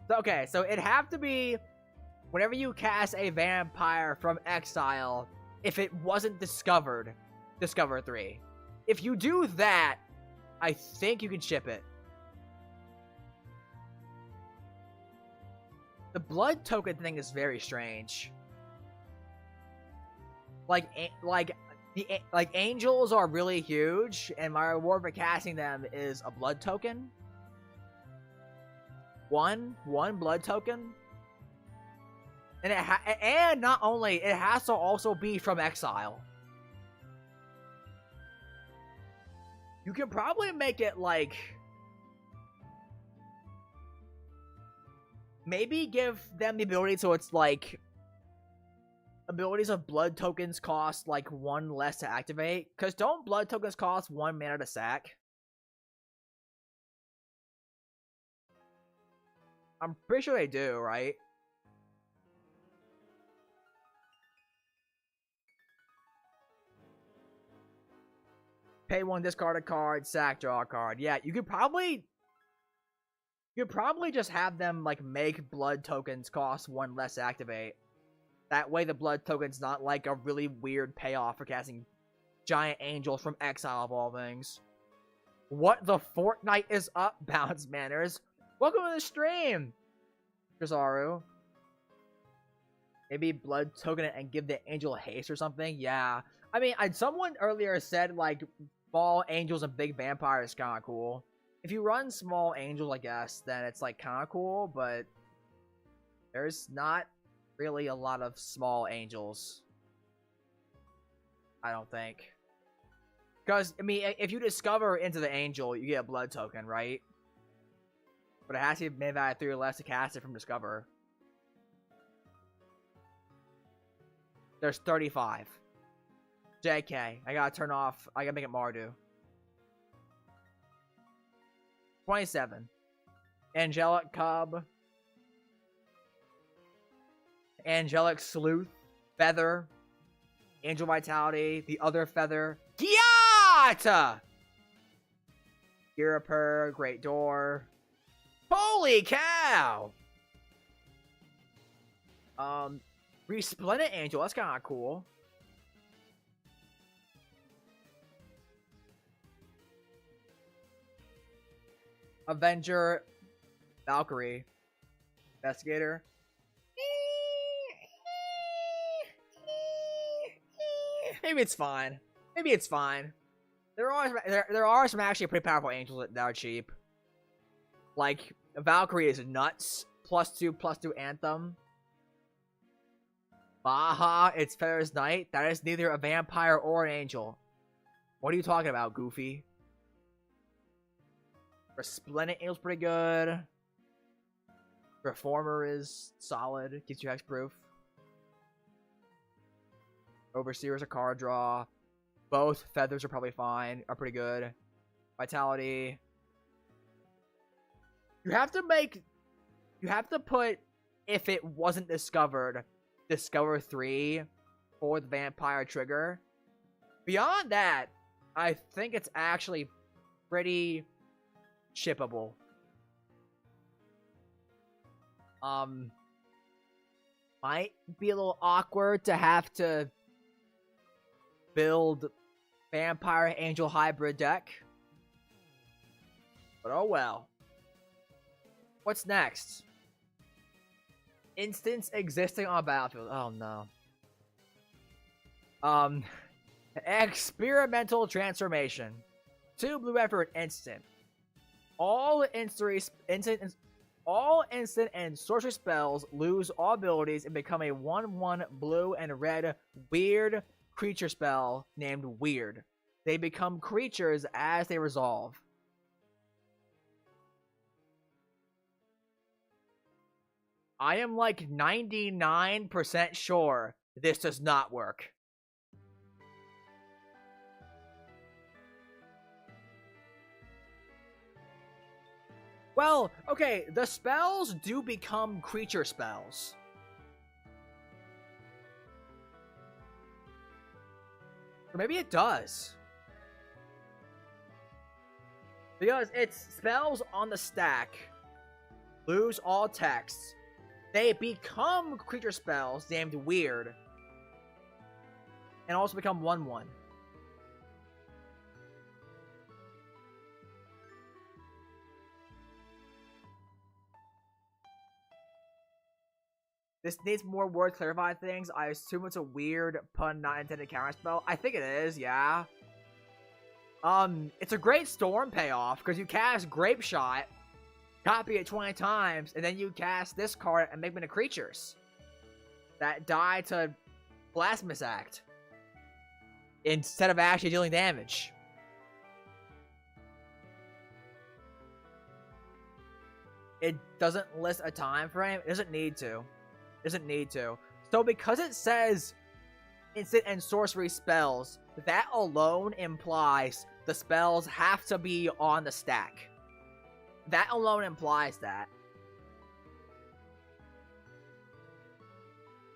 Okay, so it'd have to be whenever you cast a vampire from exile, if it wasn't discovered, discover 3. If you do that, I think you can ship it. The blood token thing is very strange. Like angels are really huge, and my reward for casting them is a blood token. One blood token, and not only it has to also be from exile. You can probably make it like maybe give them the ability so it's like abilities of blood tokens cost like 1 less to activate. Because don't blood tokens cost 1 mana to sack? I'm pretty sure they do, right? Pay 1, discard a card, sack, draw a card. Yeah, you could probably just have them like make blood tokens cost 1 less to activate. That way the blood token's not like a really weird payoff for casting giant angels from exile of all things. What the Fortnite is up, Bounce Manners? Welcome to the stream, Kizaru. Maybe blood token it and give the angel haste or something. Yeah, I mean, someone earlier said like small angels and big vampires is kind of cool. If you run small angels, I guess, then it's like kind of cool. But there's not really a lot of small angels, I don't think. Because I mean, if you discover into the angel, you get a blood token, right? But it has to be made by 3 or less to cast it from Discover. There's 35. JK. I gotta turn off. I gotta make it Mardu. 27. Angelic Cub. Angelic Sleuth. Feather. Angel Vitality. The other Feather. Giata! Iraper. Great Door. Holy cow! Resplendent Angel, that's kinda cool. Avenger, Valkyrie, Investigator. Maybe it's fine. Maybe it's fine. There are some actually pretty powerful angels that are cheap. Like, Valkyrie is nuts. +2/+2 Anthem. Baha, it's Feather's Knight. That is neither a vampire or an angel. What are you talking about, Goofy? Resplendent Angel's pretty good. Reformer is solid. Gives you hexproof. Overseer is a card draw. Both Feathers are probably fine. Are pretty good. Vitality. You have to put, if it wasn't discovered, discover 3 for the vampire trigger. Beyond that, I think it's actually pretty shippable. Might be a little awkward to have to build Vampire Angel hybrid deck. But oh well. What's next? Instance existing on battlefield. Oh no. Experimental transformation. 2 blue red for an instant. All instant and sorcery spells lose all abilities and become a 1/1 blue and red weird creature spell named Weird. They become creatures as they resolve. I am like 99% sure this does not work. Well, okay, the spells do become creature spells. Or maybe it does. Because it's spells on the stack. Lose all texts. They become creature spells named Weird. And also become 1/1. This needs more word clarify things. I assume it's a weird pun not intended counterspell. I think it is, yeah. It's a great storm payoff because you cast Grape Shot, copy it 20 times, and then you cast this card and make them into creatures that die to Blasphemous Act instead of actually dealing damage. It doesn't list a time frame. It doesn't need to. So because it says instant and sorcery spells, that alone implies the spells have to be on the stack. That alone implies that.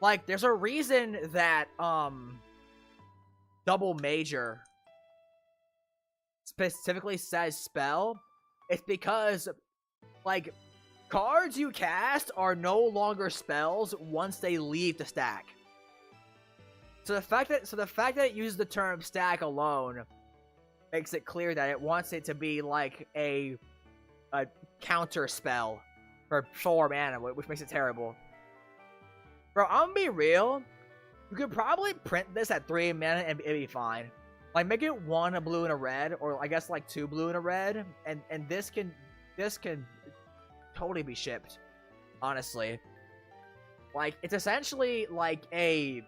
Like, there's a reason that, Double Major specifically says spell. It's because, like, cards you cast are no longer spells once they leave the stack. So the fact that it uses the term stack alone makes it clear that it wants it to be like a counter spell for 4 mana, which makes it terrible. Bro, I'm gonna be real. You could probably print this at 3 mana and it'd be fine. Like, make it 1 a blue and a red, or I guess like 2 blue and a red, and this can totally be shipped, honestly. Like, it's essentially like a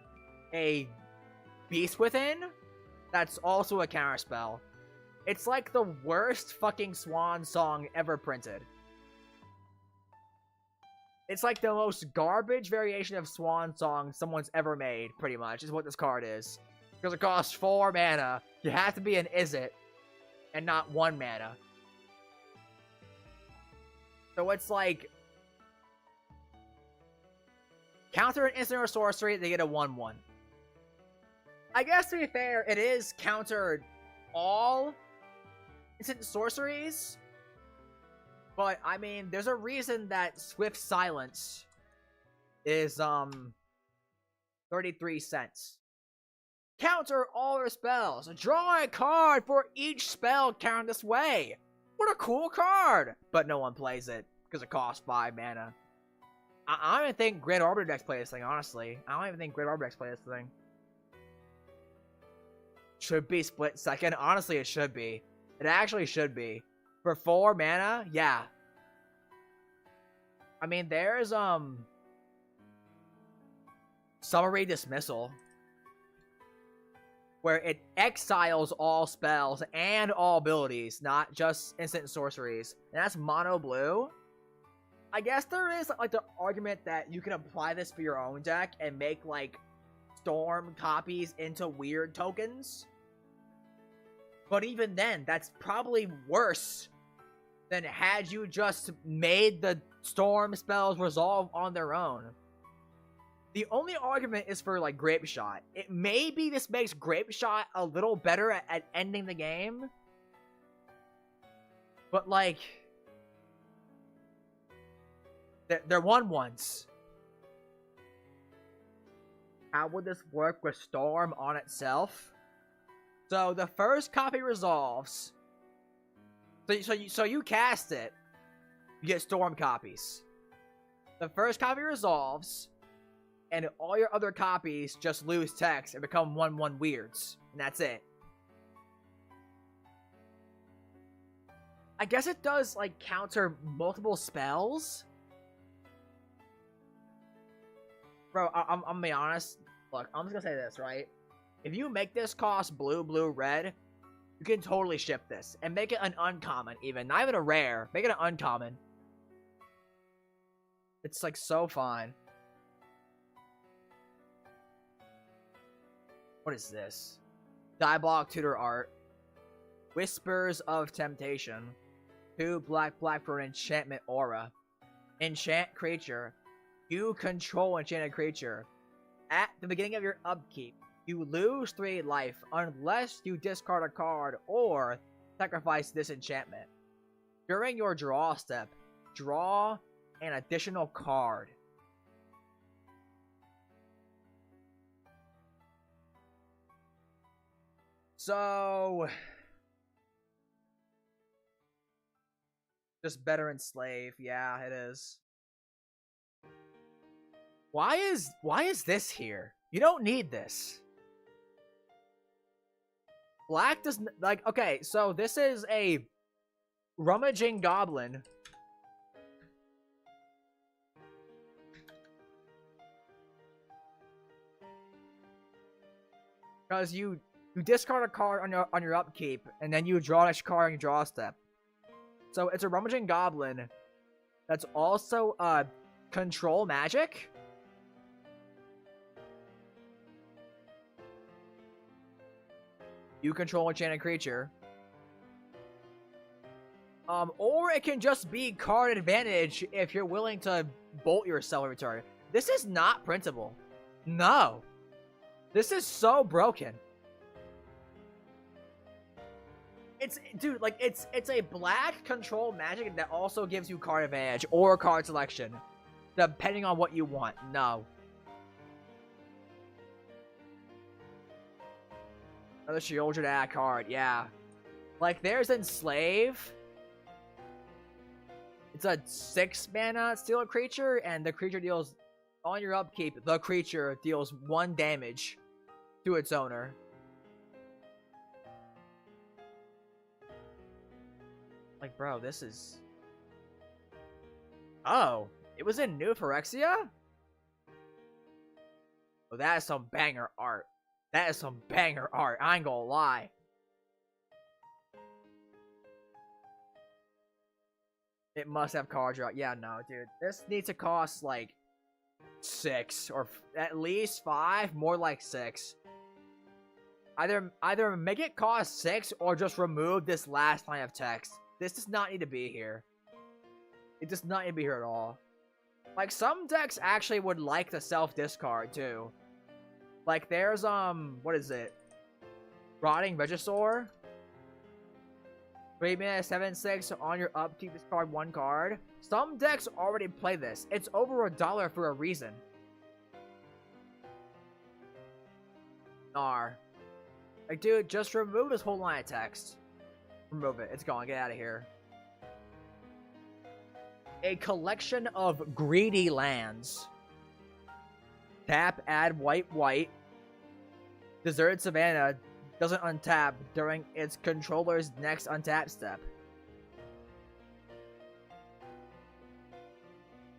Beast Within that's also a counterspell. It's like the worst fucking swan song ever printed. It's like the most garbage variation of swan song someone's ever made, pretty much, is what this card is. Because it costs 4 mana. You have to be an Izzet, and not 1 mana. So it's like, counter an instant or sorcery, they get a 1/1. I guess to be fair, it is countered all instant sorceries. But, I mean, there's a reason that Swift Silence is, 33 cents. Counter all your spells. Draw a card for each spell counted this way. What a cool card! But no one plays it, because it costs 5 mana. I don't even think Great Arbiter decks play this thing, honestly. I don't even think Great Arbiter decks play this thing. Should be split second. Honestly, it should be. It actually should be. For 4 mana? Yeah. I mean, there's, Summary Dismissal, where it exiles all spells and all abilities, not just instant sorceries. And that's mono blue. I guess there is, like, the argument that you can apply this for your own deck and make, like, storm copies into weird tokens. But even then, that's probably worse than had you just made the storm spells resolve on their own. The only argument is for, like, Grape Shot. It maybe this makes Grape Shot a little better at ending the game. But, like, they're 1/1s. How would this work with Storm on itself? So the first copy resolves. So you cast it. You get Storm copies. The first copy resolves, and all your other copies just lose text and become 1/1 weirds, and that's it. I guess it does, like, counter multiple spells. Bro, I'm gonna be honest. Look, I'm just gonna say this, right? If you make this cost blue, blue, red, you can totally ship this. And make it an uncommon, even. Not even a rare. Make it an uncommon. It's, like, so fine. What is this? Diabolic Tutor Art. Whispers of Temptation. 2 black for an enchantment aura. Enchant creature. You control enchanted creature. At the beginning of your upkeep, you lose 3 life unless you discard a card or sacrifice this enchantment. During your draw step, draw an additional card. So, just better enslave. Yeah, it is. Why is this here? You don't need this. Black doesn't, like, okay, so this is a rummaging goblin. Because you discard a card on your upkeep, and then you draw next card on your draw step. So it's a rummaging goblin that's also control magic. You control enchanted creature. Or it can just be card advantage if you're willing to bolt yourself every turn. This is not printable. No. This is so broken. Dude, like, it's a black control magic that also gives you card advantage or card selection, depending on what you want. No. Another shield should add a card, yeah. Like, there's Enslave. It's a 6-mana steal a creature, and the creature deals, on your upkeep, the creature deals 1 damage to its owner. Like, bro, this is... Oh, it was in New Phyrexia? Oh, that is some banger art. That is some banger art. I ain't gonna lie. It must have card draw. Yeah, no, dude. This needs to cost, like, 6. Or at least 5. More like 6. Either make it cost 6 or just remove this last line of text. This does not need to be here. It does not need to be here at all. Like, some decks actually would like the self-discard, too. Like, there's, what is it? Rotting Regisaur? 3 mana, 7/6, on your upkeep, discard 1 card. Some decks already play this. It's over $1 for a reason. Nar. Like, dude, just remove this whole line of text. Remove it. It's gone. Get out of here. A collection of greedy lands. Tap, add white. Deserted Savannah doesn't untap during its controller's next untap step.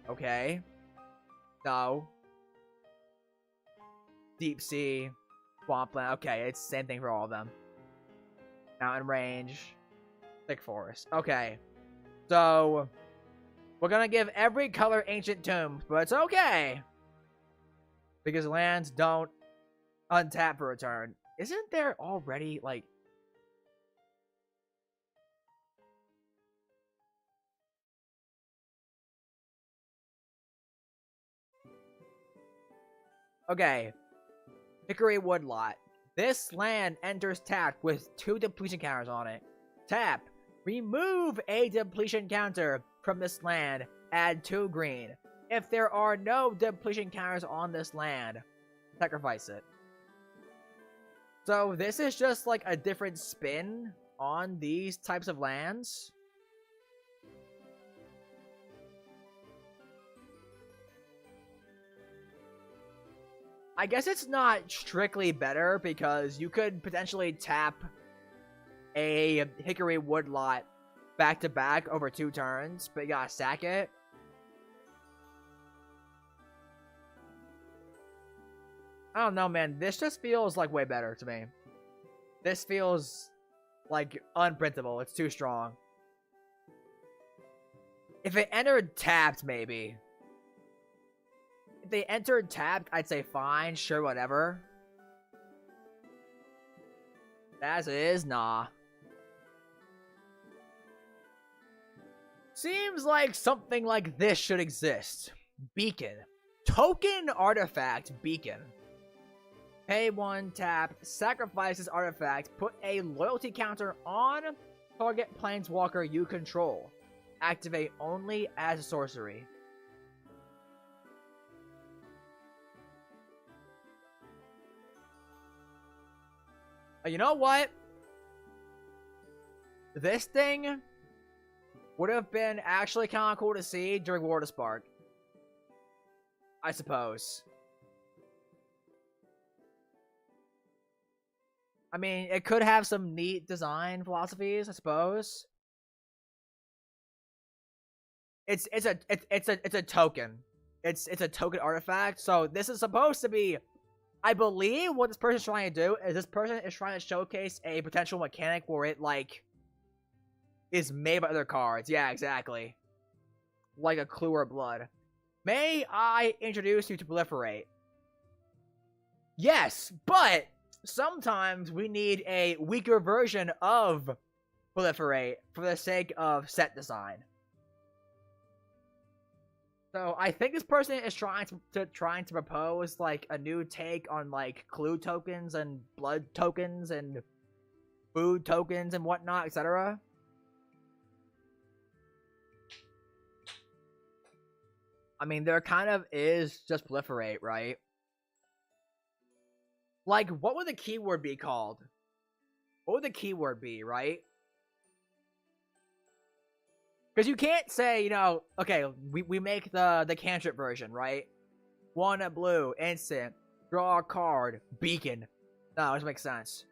Okay. No. Deep Sea. Swampland. Okay, it's the same thing for all of them. Mountain Range. Thick Forest. Okay. So, we're gonna give every color Ancient Tombs, but it's okay. Because lands don't untap for a turn. Isn't there already, like... Okay. Hickory Woodlot. This land enters tapped with 2 depletion counters on it. Tap. Remove a depletion counter from this land. Add 2 green. If there are no depletion counters on this land, sacrifice it. So this is just like a different spin on these types of lands. I guess it's not strictly better because you could potentially tap a Hickory Woodlot back to back over 2 turns, but you gotta sack it. I don't know, man. This just feels like way better to me. This feels like unprintable. It's too strong. If it entered tapped, maybe. If they entered tapped, I'd say fine, sure, whatever. As it is, nah. Seems like something like this should exist. Beacon. Token artifact beacon. Pay 1, tap, sacrifice this artifact, put a loyalty counter on target planeswalker you control. Activate only as a sorcery. You know what? This thing would have been actually kind of cool to see during War of Spark. I suppose. I mean, it could have some neat design philosophies, I suppose. It's a token. It's a token artifact. So this is supposed to be, I believe what this person is trying to do is this person is trying to showcase a potential mechanic where it like is made by other cards. Yeah, exactly. Like a Clue or Blood. May I introduce you to Proliferate? Yes, but sometimes we need a weaker version of Proliferate for the sake of set design. So I think this person is trying to propose like a new take on like Clue tokens and blood tokens and food tokens and whatnot, etc. I mean, there kind of is just Proliferate, right? Like, what would the keyword be called? What would the keyword be, right? Because you can't say, you know, okay, we make the cantrip version, right? 1 blue, instant, draw a card, beacon. No, it doesn't make sense.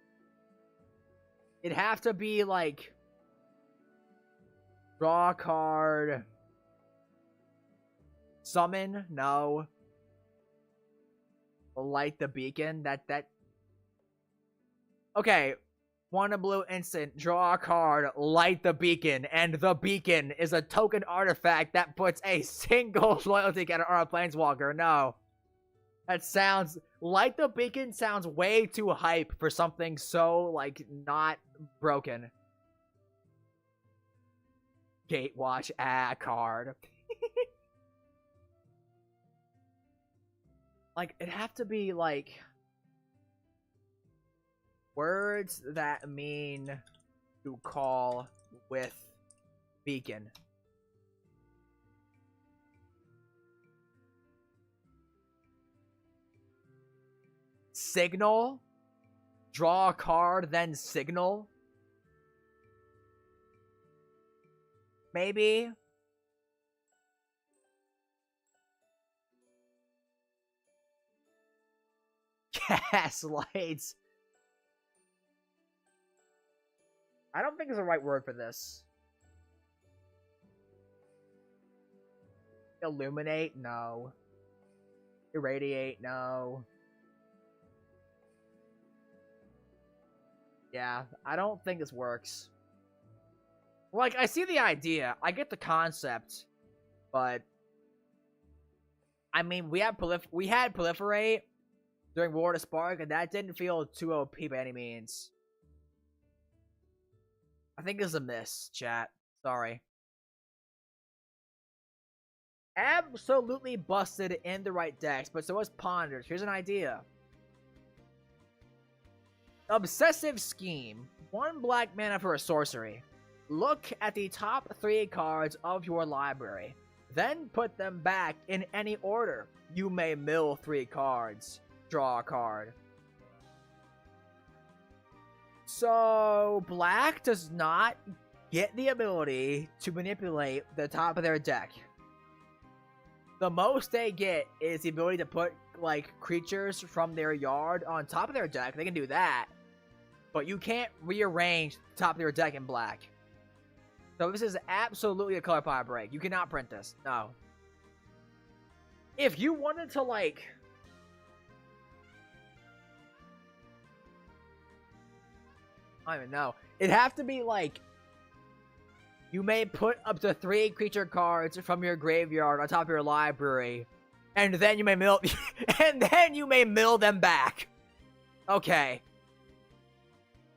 It'd have to be like, draw a card, summon, no. Light the beacon, that. Okay. 1 blue instant, draw a card, light the beacon, and the beacon is a token artifact that puts a single loyalty counter on a planeswalker. No. That sounds... Light the beacon sounds way too hype for something so, like, not broken. Gatewatch, card. Like, it'd have to be, like... words that mean to call with beacon. Signal. Draw a card, then signal. Maybe. Gaslights. I don't think there's a right word for this. Illuminate? No. Irradiate? No. Yeah, I don't think this works. Like, I see the idea. I get the concept. But... I mean, we had Proliferate during War of Spark, and that didn't feel too OP by any means. I think this is a miss, chat. Sorry. absolutely busted in the right decks, but so was Ponders. Here's an idea. Obsessive Scheme. 1 black mana for a sorcery. Look at the top 3 cards of your library. Then put them back in any order. You may mill 3 cards. Draw a card. So, black does not get the ability to manipulate the top of their deck. The most they get is the ability to put, like, creatures from their yard on top of their deck. They can do that. But you can't rearrange the top of your deck in black. So this is absolutely a color pie break. You cannot print this. No. If you wanted to, like... I don't even know. It'd have to be, like... You may put up to 3 creature cards from your graveyard on top of your library. And then you may mill... and then you may mill them back. Okay.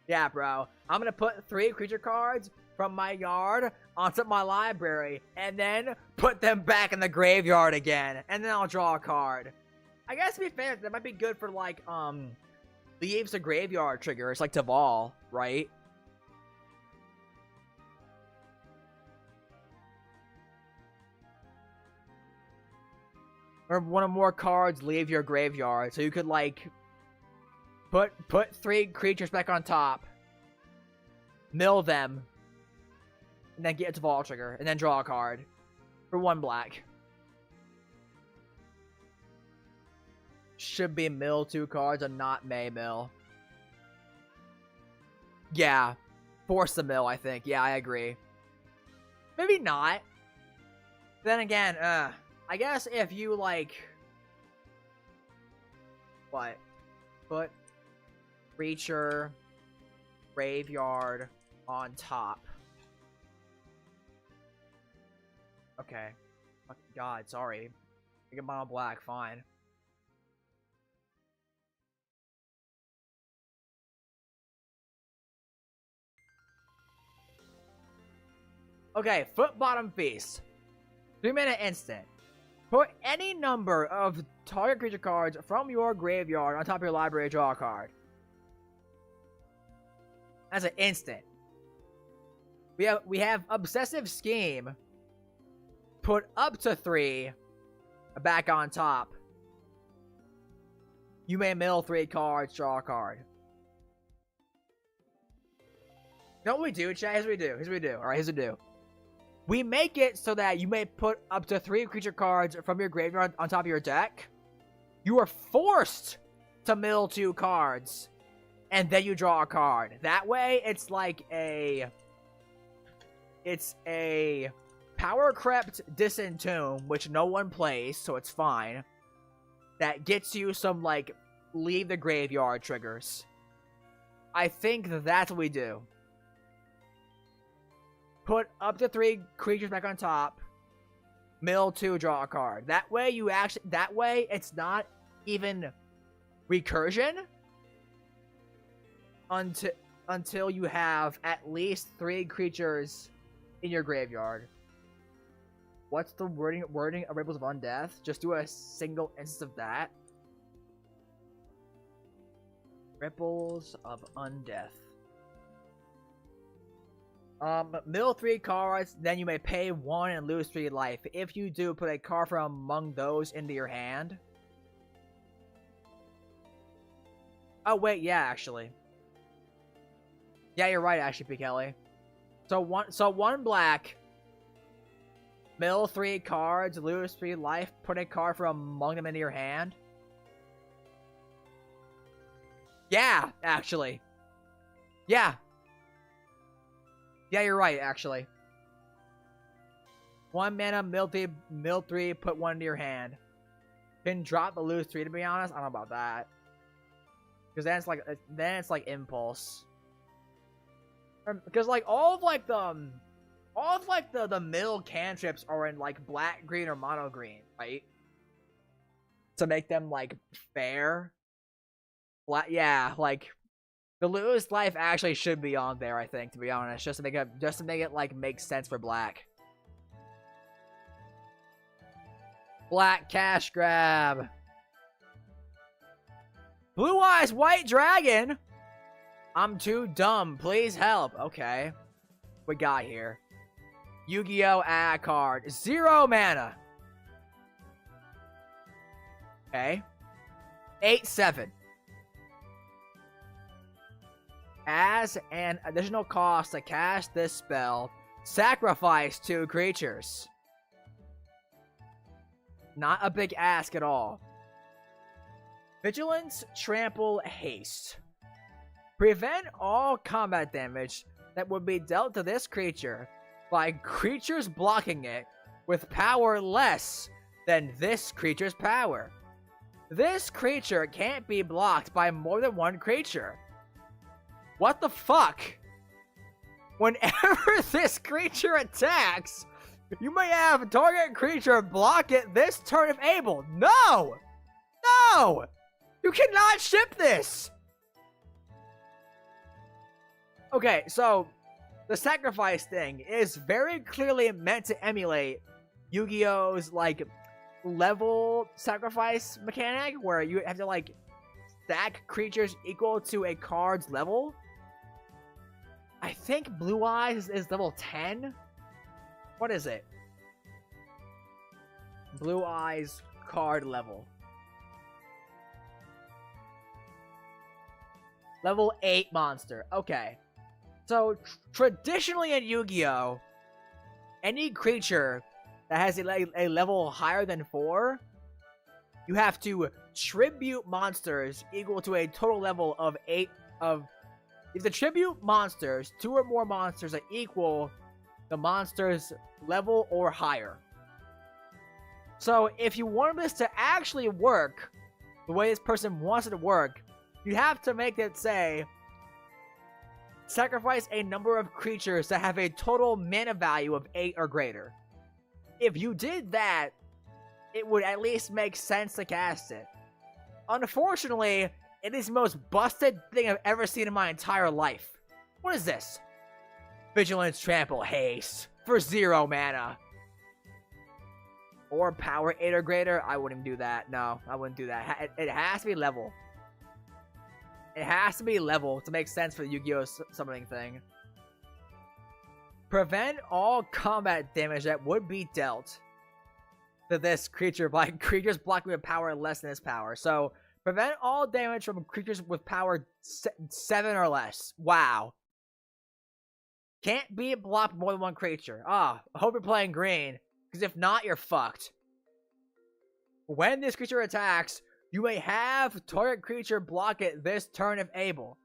Yeah, bro. I'm gonna put 3 creature cards from my yard onto my library, and then put them back in the graveyard again, and then I'll draw a card. I guess to be fair, that might be good for, like, leaves the graveyard triggers, like Deval, right? Or one or more cards leave your graveyard, so you could, like, put 3 creatures back on top, mill them, and then get a Deval trigger, and then draw a card for 1 black. Should be mill 2 cards and not may mill. Yeah. Force the mill, I think. Yeah, I agree. Maybe not. Then again, I guess if you, like... What? Put creature graveyard on top. Okay. Fucking God, sorry. I get mono black, fine. Okay, Foot Bottom Feast. 3 mana instant. Put any number of target creature cards from your graveyard on top of your library, draw a card. That's an instant. We have Obsessive Scheme. Put up to 3 back on top. You may mill 3 cards, draw a card. You know what we do, chat? Here's what we do. Here's what we do. Alright, here's what we do. We make it so that you may put up to 3 creature cards from your graveyard on top of your deck. You are forced to mill 2 cards. And then you draw a card. That way, it's like a... It's a... Power Crept Disentomb, which no one plays, so it's fine. That gets you some, like, leave the graveyard triggers. I think that's what we do. Put up to 3 creatures back on top. Mill 2, draw a card. That way you actually... That way, it's not even recursion. Until you have at least 3 creatures in your graveyard. What's the wording of Ripples of Undeath? Just do a single instance of that. Ripples of Undeath. Mill 3 cards, then you may pay 1 and lose 3 life. If you do, put a card from among those into your hand. Oh, wait, yeah, actually. Yeah, you're right, actually, P. Kelly. So one black... Mill 3 cards, lose 3 life, put a card from among them into your hand. Yeah, actually. Yeah. Yeah, you're right, actually. 1 mana, mill 3, put 1 into your hand. Can drop the lose 3, to be honest. I don't know about that. Because then it's like impulse. Because like all of the mill cantrips are in like black, green, or mono green, right? To make them like fair. Yeah, like the lose life actually should be on there, I think, to be honest, just to make it like make sense for black. Black cash grab. Blue Eyes White Dragon. I'm too dumb. Please help. Okay. We got here. Yu-Gi-Oh! Add card. 0 mana. Okay. 8/7. As an additional cost to cast this spell, sacrifice 2 creatures. Not a big ask at all. Vigilance, Trample, Haste. Prevent all combat damage that would be dealt to this creature by creatures blocking it with power less than this creature's power. This creature can't be blocked by more than 1 creature. What the fuck? Whenever this creature attacks, you may have a target creature block it this turn if able. No! No! You cannot ship this! Okay, so the sacrifice thing is very clearly meant to emulate Yu-Gi-Oh's, like, level sacrifice mechanic, where you have to, like, stack creatures equal to a card's level. I think Blue Eyes is level 10? What is it? Blue Eyes card level. Level 8 monster. Okay. So, traditionally in Yu-Gi-Oh!, any creature that has a level higher than 4, you have to tribute monsters equal to a total level of 8 of... If the tribute monsters, 2 or more monsters that equal the monster's level or higher. So, if you want this to actually work the way this person wants it to work, you have to make it say, sacrifice a number of creatures that have a total mana value of 8 or greater. If you did that, it would at least make sense to cast it. Unfortunately, it is the most busted thing I've ever seen in my entire life. What is this? Vigilance, Trample, Haste for 0 mana. Or power 8 or greater. I wouldn't even do that. No, I wouldn't do that. It has to be level. It has to be level to make sense for the Yu-Gi-Oh! Summoning thing. Prevent all combat damage that would be dealt to this creature by creatures blocking with power less than its power. So, prevent all damage from creatures with power 7 or less. Wow. Can't be blocked more than 1 creature. Ah, I hope you're playing green, because if not, you're fucked. When this creature attacks, you may have target creature block it this turn if able.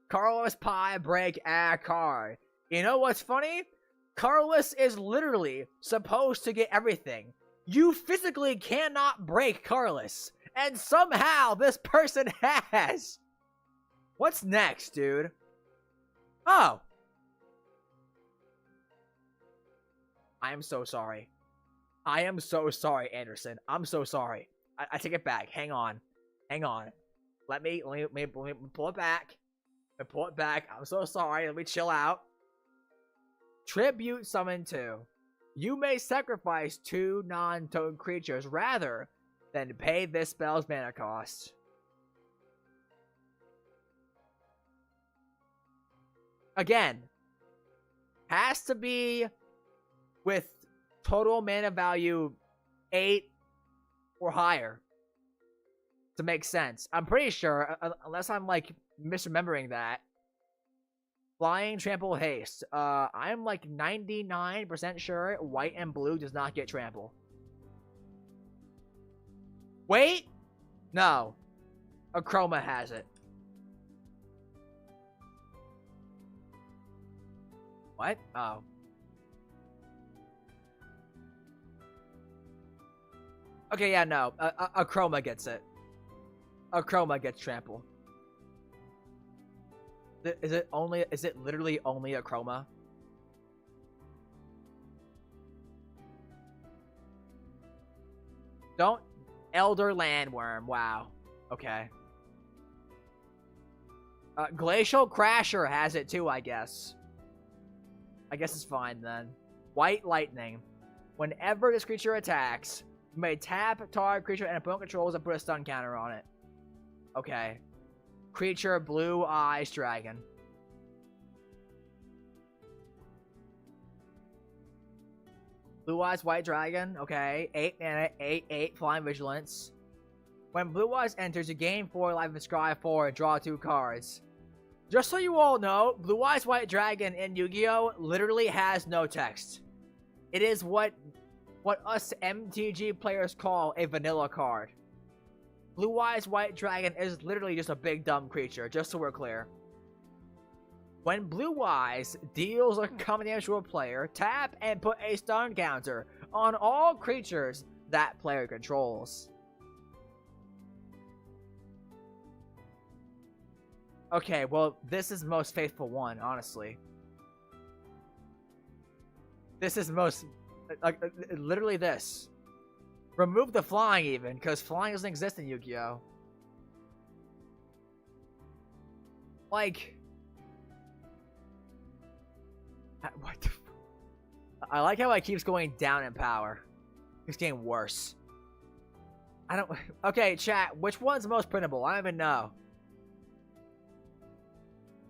Carlos Pie break a card. You know what's funny? Carlos is literally supposed to get everything. You physically cannot break Carlos. And somehow this person has. What's next, dude? Oh. I am so sorry. I am so sorry, Anderson. I'm so sorry. I take it back. Hang on. Hang on. Let me pull it back. Let me pull it back. I'm so sorry. Let me chill out. Tribute summon 2. You may sacrifice 2 non-token creatures rather than pay this spell's mana cost. Again, has to be with total mana value 8 or higher to make sense. I'm pretty sure, unless I'm like misremembering that. Flying, Trample, Haste. I'm like 99% sure white and blue does not get Trample. Wait! No. Achroma has it. What? Oh. Okay, yeah, no. Achroma gets it. Achroma gets Trample. Is it literally only Achroma? Don't. Elder Landworm. Wow. Okay. Glacial Crasher has it too, I guess. I guess it's fine then. White Lightning. Whenever this creature attacks, You may tap target creature and opponent controls and put a stun counter on it. Okay. Creature, Blue Eyes Dragon. Blue Eyes White Dragon. Okay. 8 mana, 8 flying vigilance. When Blue Eyes enters, you gain 4 life and scry 4 and draw 2 cards. Just so you all know, Blue Eyes White Dragon in Yu-Gi-Oh! Literally has no text. It is what us MTG players call a vanilla card. Blue Eyes White Dragon is literally just a big dumb creature, just so we're clear. When Blue Eyes deals a common damage to a player, tap and put a stun counter on all creatures that player controls. Okay, well, this is most faithful one, honestly. This is most... literally this. Remove the flying even, because flying doesn't exist in Yu-Gi-Oh! Like... What the... I like how it keeps going down in power. It's getting worse. I don't... Okay, chat, which one's most printable? I don't even know.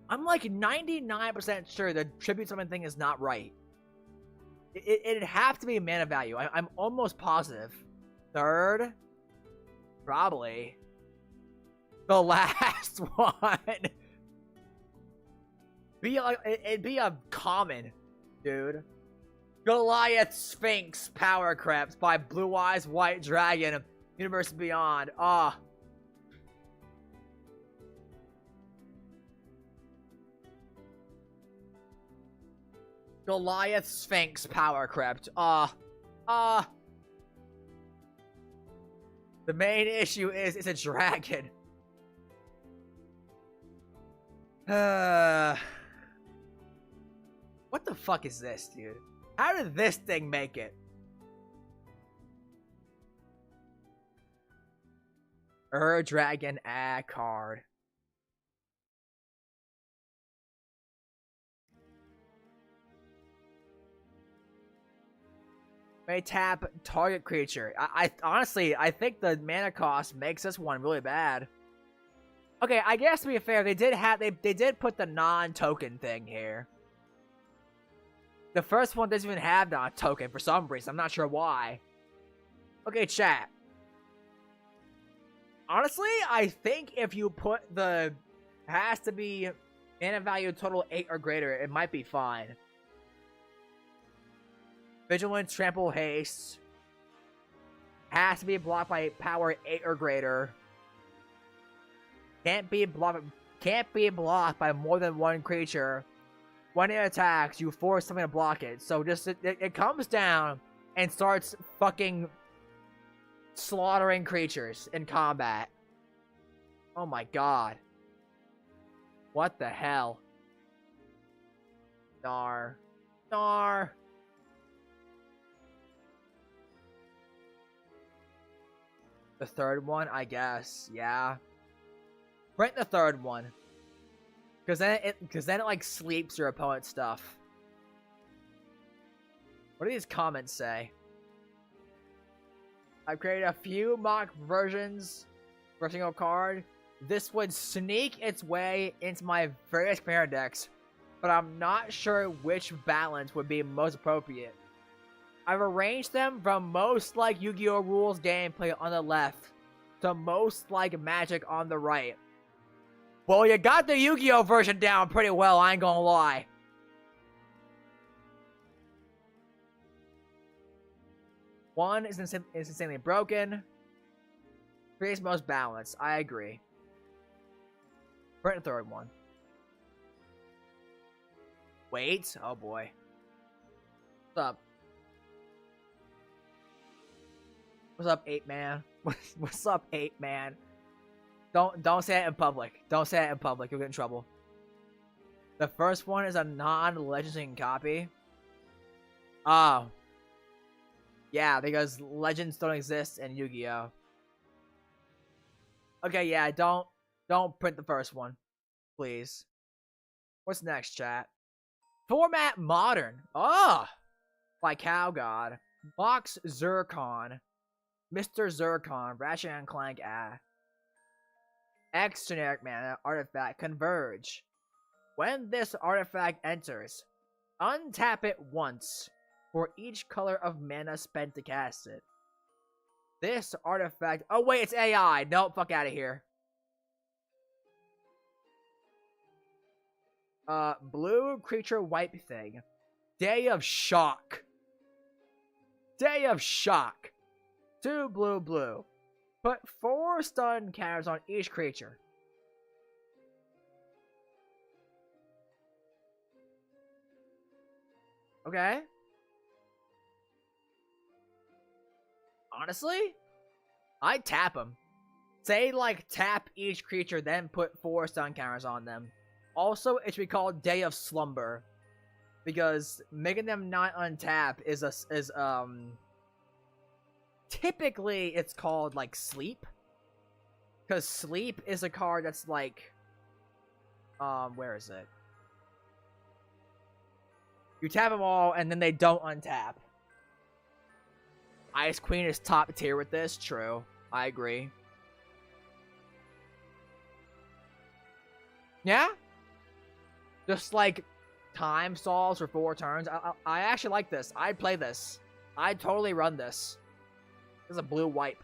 I'm like 99% sure the tribute summon thing is not right. It'd have to be mana value. I'm almost positive. Third? Probably. The last one. It'd be a common, dude. Goliath Sphinx Power Creps by Blue Eyes White Dragon, Universe Beyond. Ah. Oh. Goliath Sphinx Power Crept. The main issue is it's a dragon. What the fuck is this, dude? How did this thing make it? Dragon card. May tap target creature. I honestly, I think the mana cost makes this one really bad. Okay, I guess to be fair, they did put the non-token thing here. The first one doesn't even have non-token for some reason. I'm not sure why. Okay, chat. Honestly, I think if you put the has to be mana value total 8 or greater, it might be fine. Vigilance, Trample, Haste. Has to be blocked by power 8 or greater. Can't be blocked by more than one creature. When it attacks, you force something to block it. So just it comes down and starts fucking slaughtering creatures in combat. Oh my god. What the hell? Nar. The third one, I guess. Yeah. Print the third one. Cause then it like sleeps your opponent's stuff. What do these comments say? I've created a few mock versions for a single card. This would sneak its way into my various commander decks, but I'm not sure which balance would be most appropriate. I've arranged them from most like Yu-Gi-Oh! Rules gameplay on the left to most like Magic on the right. Well, you got the Yu-Gi-Oh! Version down pretty well, I ain't gonna lie. One is insanely broken. Three is most balanced. I agree. Print the third one. Wait. Oh boy. What's up? What's up, 8-man? What's up, 8-man? Don't say it in public. Don't say it in public. You'll get in trouble. The first one is a non-Legends copy. Oh. Yeah, because Legends don't exist in Yu-Gi-Oh! Okay, yeah, don't print the first one. Please. What's next, chat? Format Modern. Oh! By Cow God. Box Zircon. Mr. Zircon, Ratchet and Clank, X generic mana, artifact, Converge. When this artifact enters, untap it once for each color of mana spent to cast it. This artifact... Oh, wait, it's AI. Nope, fuck out of here. Blue creature wipe thing. Day of Shock. Day of Shock. 2 blue blue. Put 4 stun counters on each creature. Okay. Honestly, I'd tap them. Say, like, tap each creature, then put 4 stun counters on them. Also, it should be called Day of Slumber. Because making them not untap is typically it's called, like, Sleep. Because Sleep is a card that's, like, where is it? You tap them all, and then they don't untap. Ice Queen is top tier with this. True. I agree. Yeah? Just, like, time stalls for 4 turns. I actually like this. I'd play this. I'd totally run this. This is a blue wipe.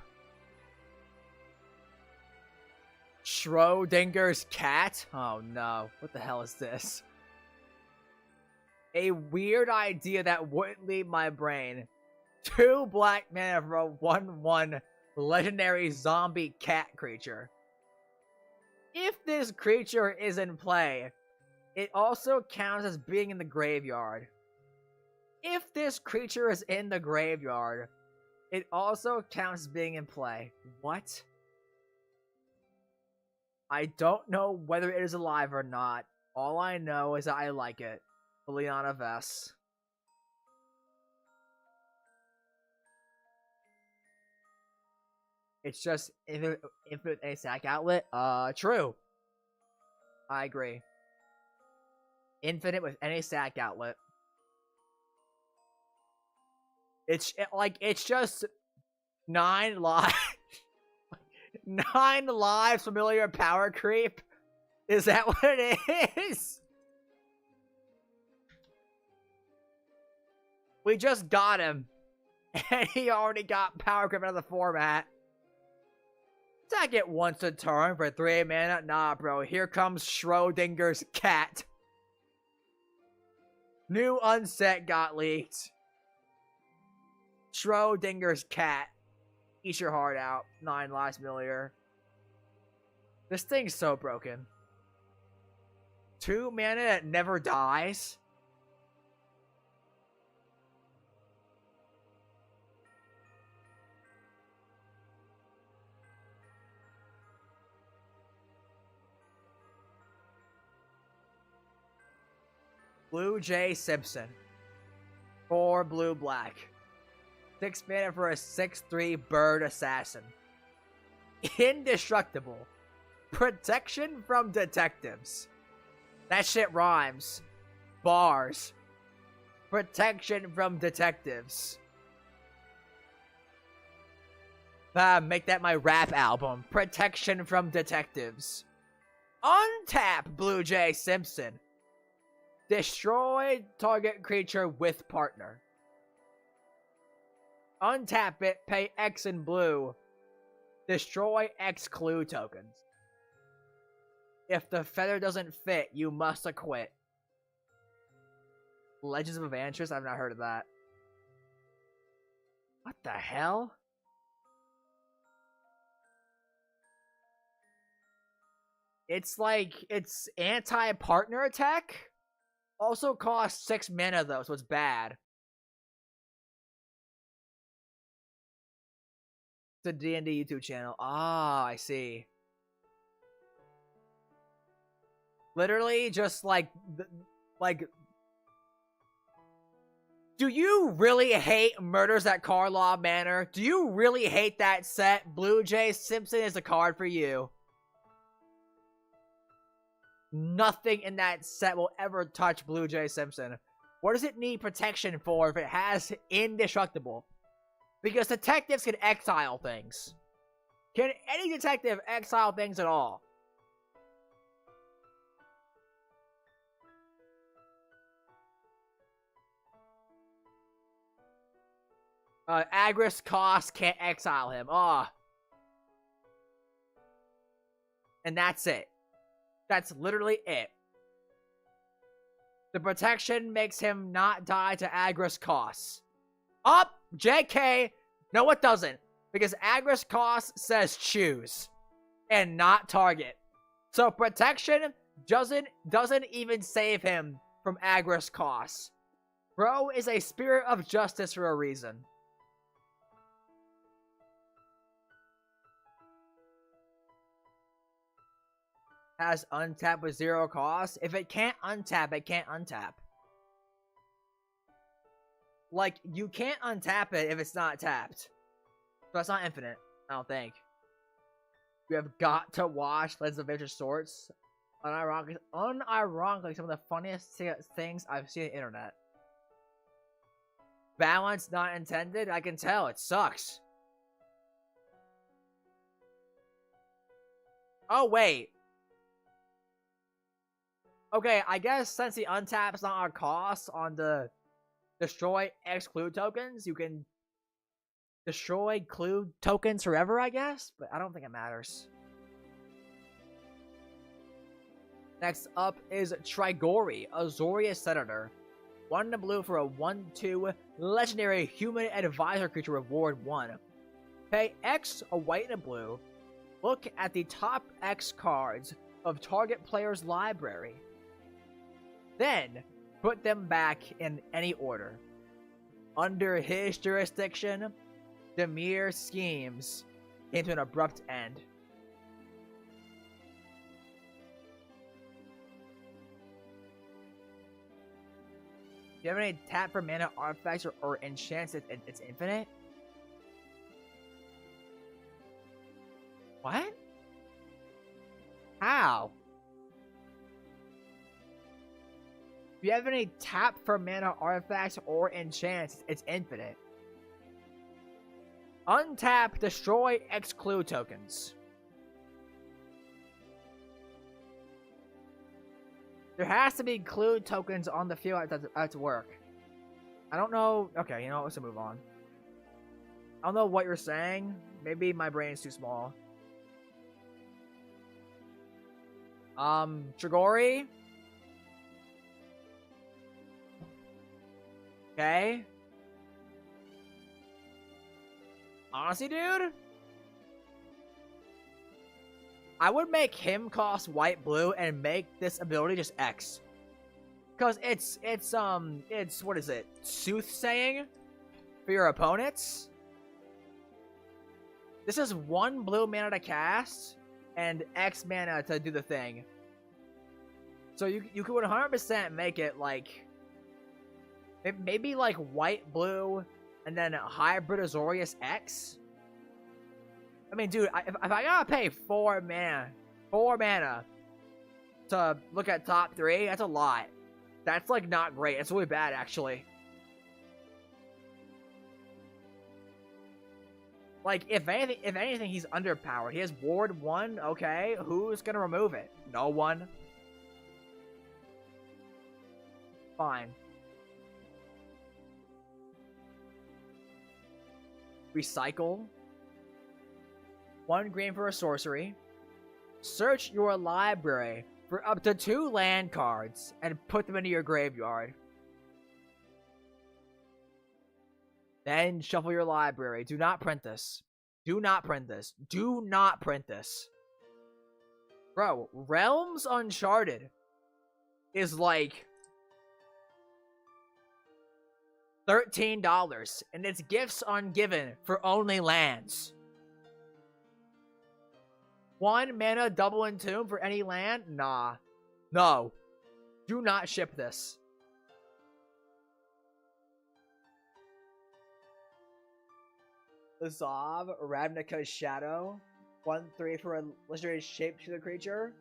Schrodinger's cat? Oh, no. What the hell is this? A weird idea that wouldn't leave my brain. 2 black mana for a 1/1 legendary zombie cat creature. If this creature is in play, it also counts as being in the graveyard. If this creature is in the graveyard, it also counts as being in play. What? I don't know whether it is alive or not. All I know is that I like it. Liliana Vess. It's just infinite a sack outlet. True. I agree. Infinite with any sack outlet. It's just 9 lives. 9 lives familiar power creep. Is that what it is? We just got him. And he already got power creep out of the format. Attack it once a turn for 3 mana. Nah, bro. Here comes Schrodinger's cat. New unset got leaked. Schrodinger's cat. Eat your heart out. 9 lives familiar. This thing's so broken. 2 mana that never dies. Blue Jay Simpson. 4 blue black. 6 mana for a 6/3 bird assassin. Indestructible. Protection from detectives. That shit rhymes. Bars. Protection from detectives. Make that my rap album. Protection from detectives. Untap Blue Jay Simpson. Destroy target creature with partner. Untap it, pay X in blue. Destroy X clue tokens. If the feather doesn't fit, you must acquit. Legends of Evangelist? I've not heard of that. What the hell? It's like, it's anti-partner attack? Also costs 6 mana though, so it's bad. The D&D YouTube channel. Ah, I see. Literally, just like, do you really hate Murders at Carlaw Manor? Do you really hate that set? Blue Jay Simpson is a card for you. Nothing in that set will ever touch Blue Jay Simpson. What does it need protection for if it has indestructible? Because detectives can exile things. Can any detective exile things at all? Agris Koss can't exile him. Ah. And that's it. That's literally it. The protection makes him not die to Agris Koss. Up, JK. No, it doesn't. Because Agris Koss says choose. And not target. So protection doesn't even save him from Agris Koss. Bro is a spirit of justice for a reason. Has untap with 0 cost. If it can't untap, it can't untap. Like, you can't untap it if it's not tapped. So it's not infinite, I don't think. You have got to watch Legends of Adventure Swords. Unironically, some of the funniest things I've seen on the internet. Balance not intended? I can tell, it sucks. Oh, wait. Okay, I guess since the untap is not our cost on the destroy X clue tokens, you can destroy clue tokens forever, I guess? But I don't think it matters. Next up is Trigori, Azoria Senator. 1 in blue for a 1/2 legendary human advisor creature, reward 1. Pay X, a white and a blue. Look at the top X cards of target player's library. Then, put them back in any order. Under his jurisdiction, Demir's schemes came to an abrupt end. Do you have any tap for mana artifacts or enchants it's infinite? What? How? If you have any tap for mana artifacts or enchants, it's infinite. Untap, destroy X clue tokens. There has to be clue tokens on the field to work. I don't know. Okay, you know what? Let's move on. I don't know what you're saying. Maybe my brain's too small. Trigori? Okay. Honestly, dude, I would make him cost white blue and make this ability just X. Cause it's what is it? Soothsaying for your opponents. This is 1 blue mana to cast and X mana to do the thing. So you could 100% make it like maybe like white blue and then hybrid Azorius X. I mean, dude, if I gotta pay 4 mana to look at top 3, that's a lot. That's like not great. It's really bad, actually. Like, if anything, he's underpowered. He has Ward 1, okay. Who's gonna remove it? No one. Fine. Recycle. 1 green for a sorcery. Search your library for up to 2 land cards and put them into your graveyard. Then shuffle your library. Do not print this. Do not print this. Do not print this. Bro, Realms Uncharted is like $13 and it's gifts ungiven for only lands. 1 mana double entomb for any land? Nah. No. Do not ship this. Zav, Ravnica's Shadow. 1/3 for a legendary shapeshifter creature.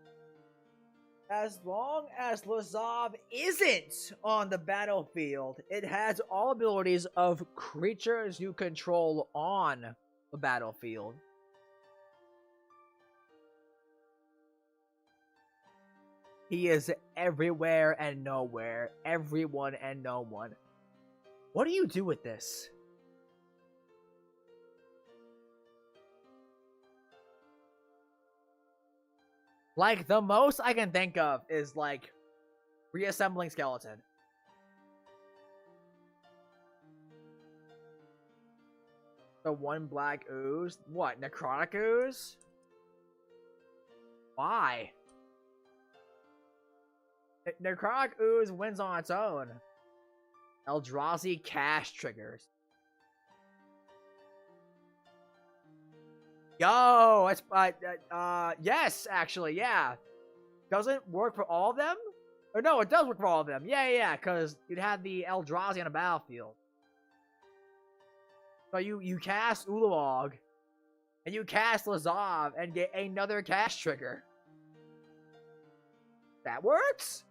As long as Lazav isn't on the battlefield, it has all abilities of creatures you control on the battlefield. He is everywhere and nowhere, everyone and no one. What do you do with this? Like, the most I can think of is, like, reassembling skeleton. The one black ooze? What, necrotic ooze? Why? Necrotic ooze wins on its own. Eldrazi cast triggers. Yo, it's yes, actually, yeah. Doesn't work for all of them? Or no, it does work for all of them. Yeah, because you'd have the Eldrazi on the battlefield. So you cast Ulawog, and you cast Lazav, and get another cast trigger. That works?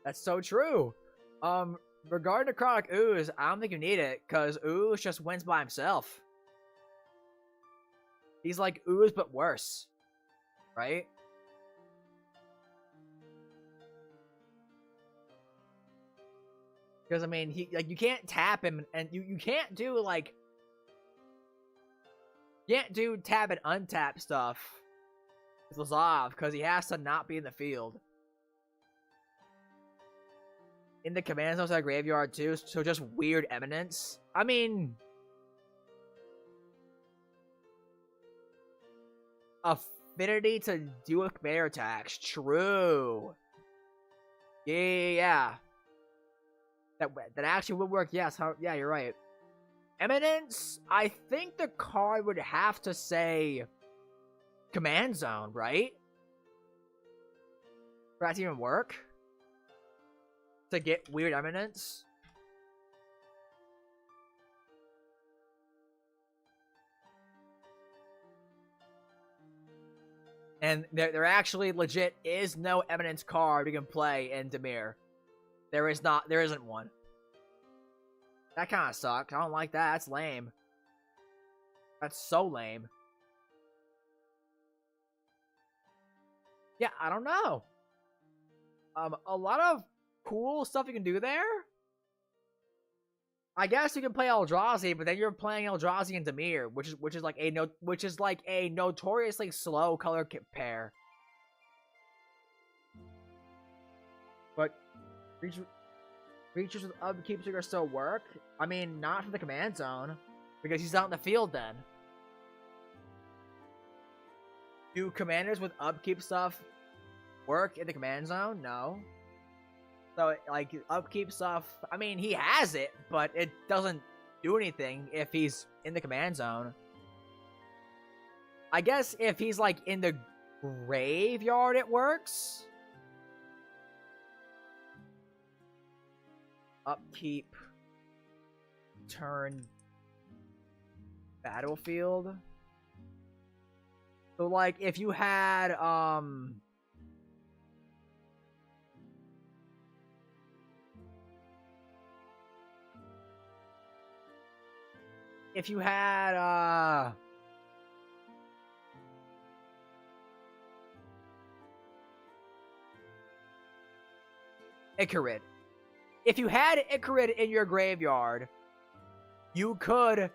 That's so true. Regarding Necrotic Ooze, I don't think you need it, because Ooze just wins by himself. He's like Ooze, but worse. Right? Because, I mean, you can't tap him, and you can't do, like... You can't do tap and untap stuff with Lazav, because he has to not be in the field. In the command zones at graveyard too, so just weird eminence. I mean, affinity to deal with commander attacks. True. Yeah. That actually would work. Yes. Yeah, you're right. Eminence. I think the card would have to say command zone, right? For that to even work. To get weird eminence. And there actually legit is no eminence card you can play in Dimir. There isn't one. That kind of sucks. I don't like that. That's lame. That's so lame. Yeah, I don't know. A lot of cool stuff you can do there. I guess you can play Eldrazi, but then you're playing Eldrazi and Dimir, which is like a notoriously slow color pair. But creatures with upkeep trigger still work. I mean, not for the command zone, because he's out in the field then. Do commanders with upkeep stuff work in the command zone? No. So, like, upkeep stuff, I mean, he has it, but it doesn't do anything if he's in the command zone. I guess if he's, like, in the graveyard, it works. Upkeep. Turn. Battlefield. So, like, if you had, if you had, Icarid. If you had Icarid in your graveyard, you could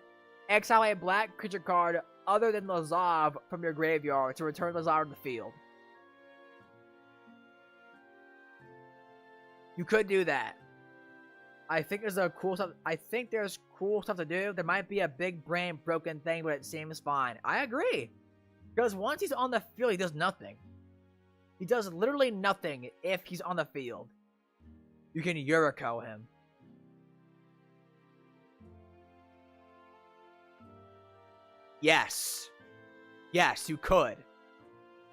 exile a black creature card other than Lazav from your graveyard to return Lazav to the field. You could do that. I think there's cool stuff to do. There might be a big brain broken thing, but it seems fine. I agree. Because once he's on the field, he does nothing. He does literally nothing if he's on the field. You can Yuriko him. Yes. Yes, you could.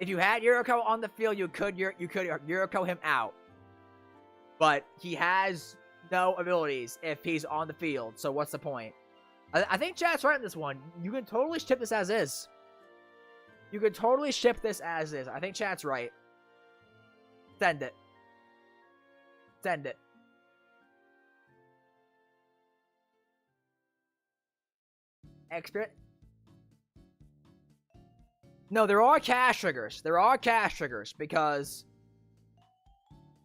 If you had Yuriko on the field, you could Yuriko him out. But he has no abilities if he's on the field, so what's the point? I think chat's right in this one. You can totally ship this as is. You could totally ship this as is. I think chat's right. Send it. Send it. Expert. No, there are cash triggers. There are cash triggers because...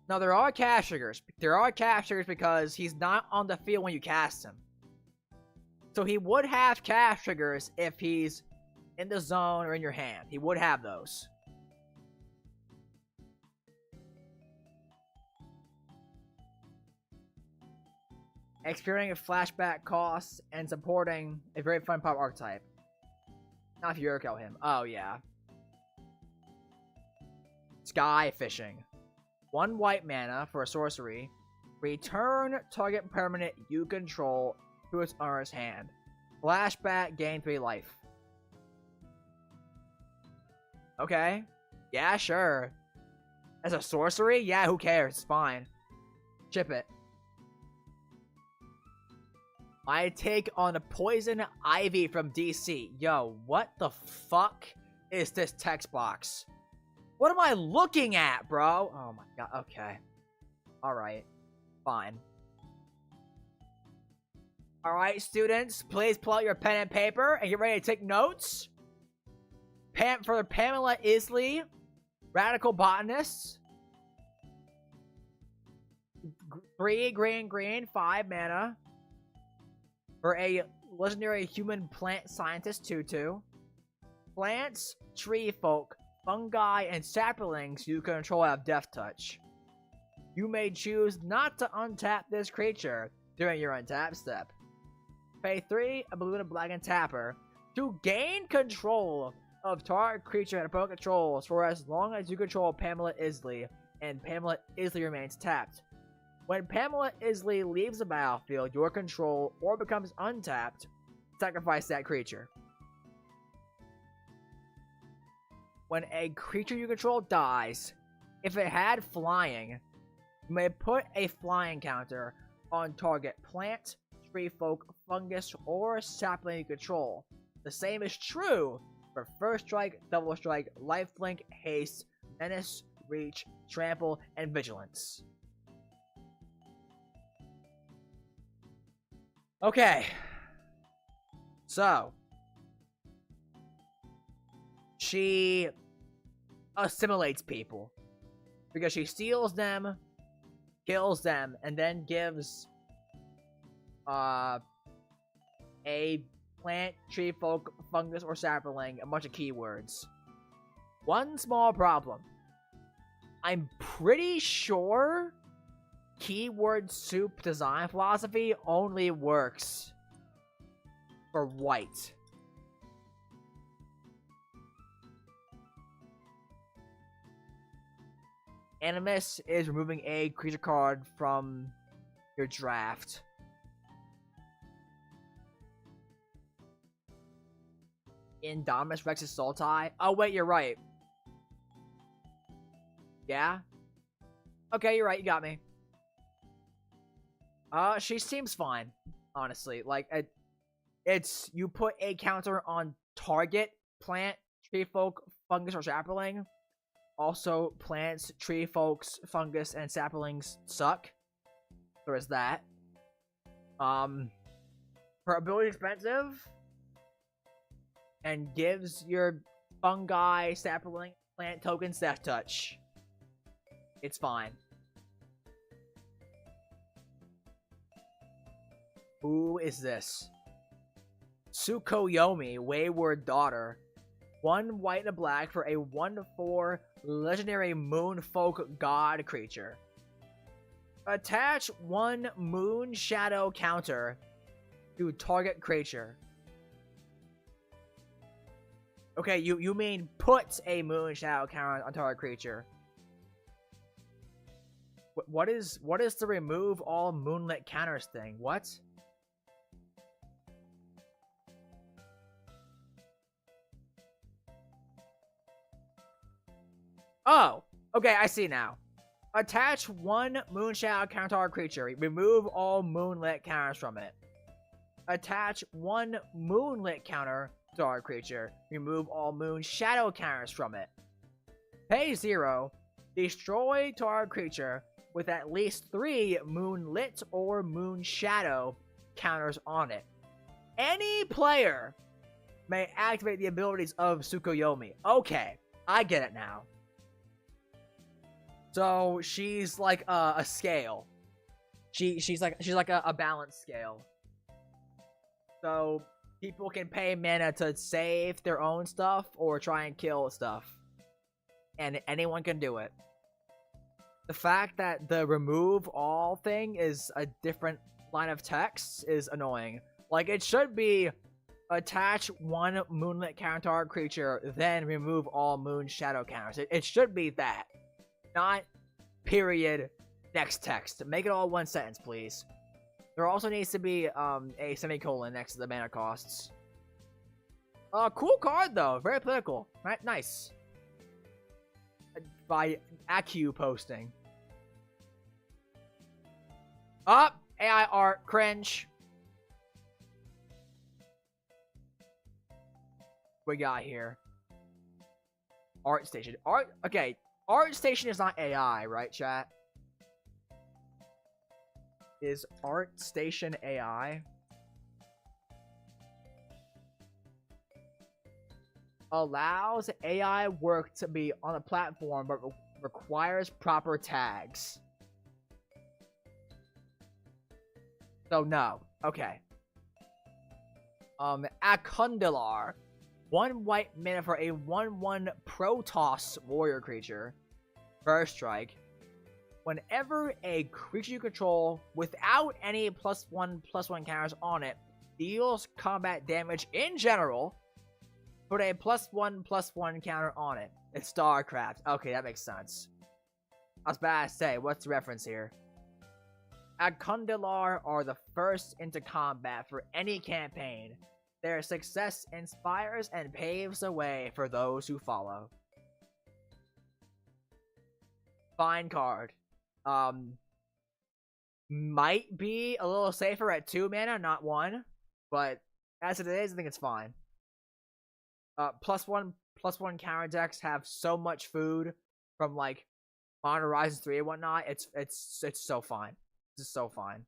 No, there are cash triggers. There are cash triggers because he's not on the field when you cast him. So he would have cash triggers if he's in the zone or in your hand. He would have those. Experiencing flashback costs and supporting a very fun pop archetype. Not if you Urkel him. Oh, yeah. Sky Fishing. 1 white mana for a sorcery. Return target permanent you control to its owner's hand. Flashback, gain 3 life. Okay. Yeah, sure. As a sorcery? Yeah, who cares? It's fine. Chip it. I take on a Poison Ivy from DC. Yo, what the fuck is this text box? What am I looking at, bro? Oh my god, okay. Alright. Fine. Alright, students, please pull out your pen and paper and get ready to take notes. For Pamela Isley, Radical Botanists. 3 green, 5 mana. For a legendary human plant scientist 2/2. Plants, tree folk, fungi, and saplings you control have death touch. You may choose not to untap this creature during your untap step. Pay 3, a blue and a black and tapper to gain control of target creature and opponent controls for as long as you control Pamela Isley, and Pamela Isley remains tapped. When Pamela Isley leaves the battlefield, your control, or becomes untapped, sacrifice that creature. When a creature you control dies, if it had flying, you may put a flying counter on target plant, tree folk, fungus, or sapling you control. The same is true for First Strike, Double Strike, Lifelink, Haste, Menace, Reach, Trample, and Vigilance. Okay. So. She assimilates people. Because she steals them, kills them, and then gives a plant, tree, folk, fungus, or sapling a bunch of keywords. One small problem. I'm pretty sure keyword soup design philosophy only works for white. Animus is removing a creature card from your draft. Indominus Rex's Sultai. Oh wait, you're right. Yeah? Okay, you're right, you got me. She seems fine, honestly. Like, it's you put a counter on target plant, tree folk, fungus, or sapling. Also, plants, tree folks, fungus, and saplings suck. There is that. Her ability expensive and gives your fungi, sapling, plant tokens death touch. It's fine. Who is this? Tsukuyomi, Wayward Daughter. 1 white and a black for a 1/4 legendary moon folk god creature. Attach 1 moon shadow counter to target creature. Okay, you mean put a moon shadow counter on target creature. What is the remove all moonlit counters thing? What? Oh, okay, I see now. Attach 1 Moonshadow counter creature. Remove all moonlit counters from it. Attach 1 moonlit counter target creature. Remove all moon shadow counters from it. Pay 0. Destroy target creature with at least 3 moonlit or moon shadow counters on it. Any player may activate the abilities of Tsukuyomi. Okay, I get it now. So she's like a scale. She's like a balance scale. So people can pay mana to save their own stuff or try and kill stuff. And anyone can do it. The fact that the remove all thing is a different line of text is annoying. Like, it should be attach 1 moonlit counter creature, then remove all moon shadow counters. It should be that. Not period next text. Make it all one sentence, please. There also needs to be a semicolon next to the mana costs. Cool card though. Very political. Right? Nice. By Acu posting. Up! AI art. Cringe. We got here. Art Station. Okay. Art Station is not AI, right, chat? Is Art Station AI? Allows AI work to be on a platform, but requires proper tags. So no. Okay. Akundalar. 1 white mana for a 1/1 Protoss warrior creature. First strike. Whenever a creature you control, without any +1/+1 counters on it, deals combat damage in general, put a +1/+1 counter on it. It's StarCraft. Okay, that makes sense. I was about to say, what's the reference here? Akundalar are the first into combat for any campaign. Their success inspires and paves the way for those who follow. Fine card. Might be a little safer at 2 mana, not 1. But as it is, I think it's fine. +1/+1 counter decks have so much food from like Modern Horizons 3 and whatnot. It's so fine. It's so fine.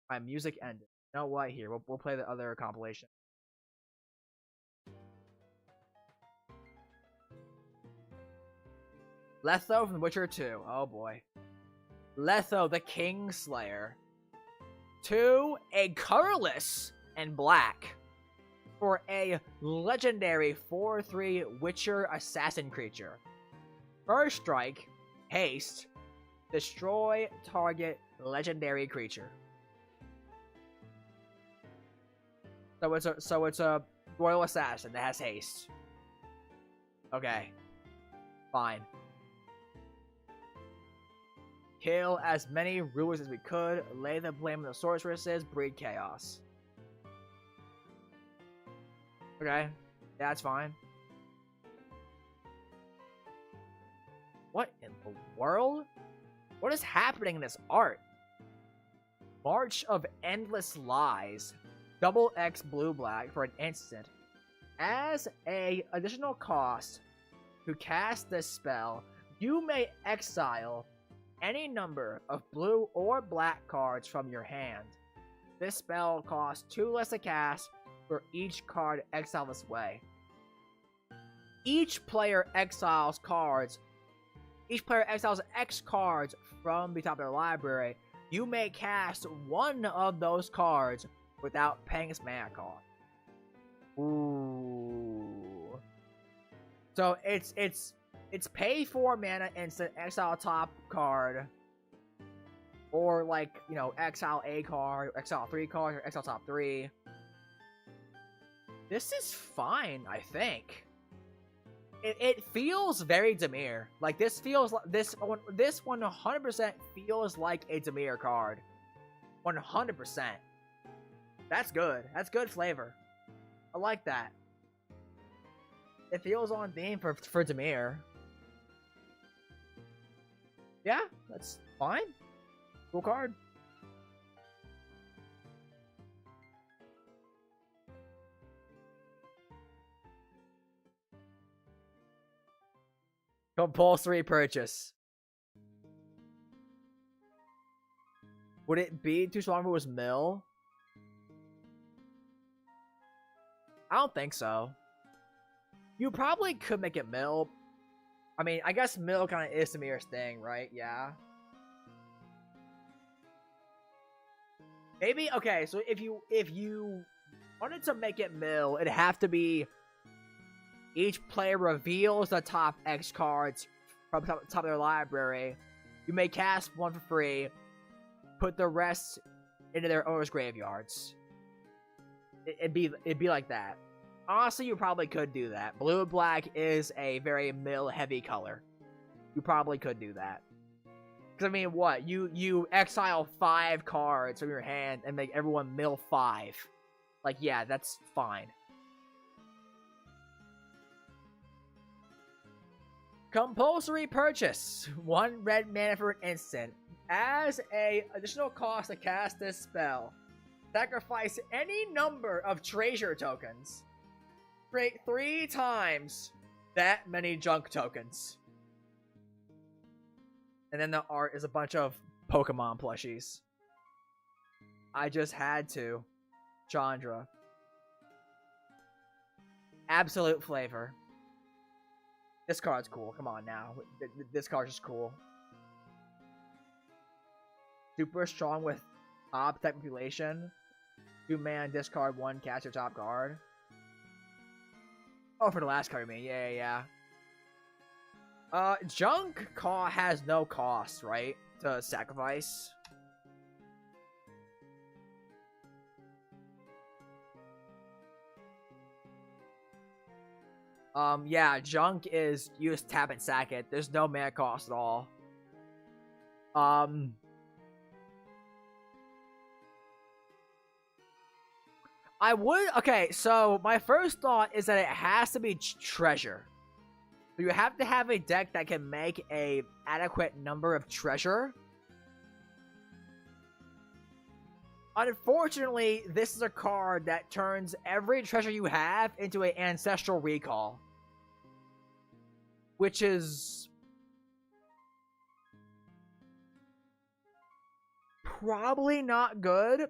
My music ended. You know what? Here, we'll play the other compilation. Letho from The Witcher 2. Oh boy. Letho the Kingslayer. 2, a colorless and black for a legendary 4/3 Witcher assassin creature. First strike, haste, destroy target legendary creature. So it's a royal assassin that has haste. Okay. Fine. Kill as many rulers as we could, lay the blame on the sorceresses, breed chaos. Okay, that's fine. What in the world? What is happening in this art? March of Endless Lies. Double X blue-black for an instant. As a additional cost to cast this spell, you may exile any number of blue or black cards from your hand. This spell costs 2 less to cast for each card exiled this way. Each player exiles X cards from the top of their library. You may cast one of those cards without paying its mana cost. Ooh. So it's pay 4 mana instant, exile top card, or like, you know, exile a card, or exile 3 cards, or exile top 3. This is fine, I think. It feels very Dimir. Like, this feels like this 100% feels like a Dimir card. 100%. That's good. That's good flavor. I like that. It feels on theme for Dimir. Yeah, that's fine. Cool card. Compulsory purchase. Would it be too strong if it was mill? I don't think so. You probably could make it mill. I mean, I guess mill kind of is Samir's thing, right? Yeah. Maybe, okay, so if you wanted to make it mill, it'd have to be each player reveals the top X cards from top of their library. You may cast one for free, put the rest into their owner's graveyards. It'd be like that. Honestly, you probably could do that. Blue and black is a very mill-heavy color. You probably could do that. Because, I mean, what? You exile 5 cards from your hand and make everyone mill 5. Like, yeah, that's fine. Compulsory purchase. 1 red mana for an instant. As a additional cost to cast this spell, sacrifice any number of treasure tokens. Create 3 times that many junk tokens. And then the art is a bunch of Pokemon plushies. I just had to. Chandra. Absolute flavor. This card's cool. Come on now. This card's just cool. Super strong with top type manipulation. 2 mana, discard 1, cast your top card. Oh, for the last card, I mean. Yeah. Junk has no cost, right? To sacrifice. Yeah, junk is you just tap and sack it. There's no mana cost at all. I would... Okay, so my first thought is that it has to be treasure. You have to have a deck that can make a adequate number of treasure. Unfortunately, this is a card that turns every treasure you have into an ancestral recall. Which is... probably not good.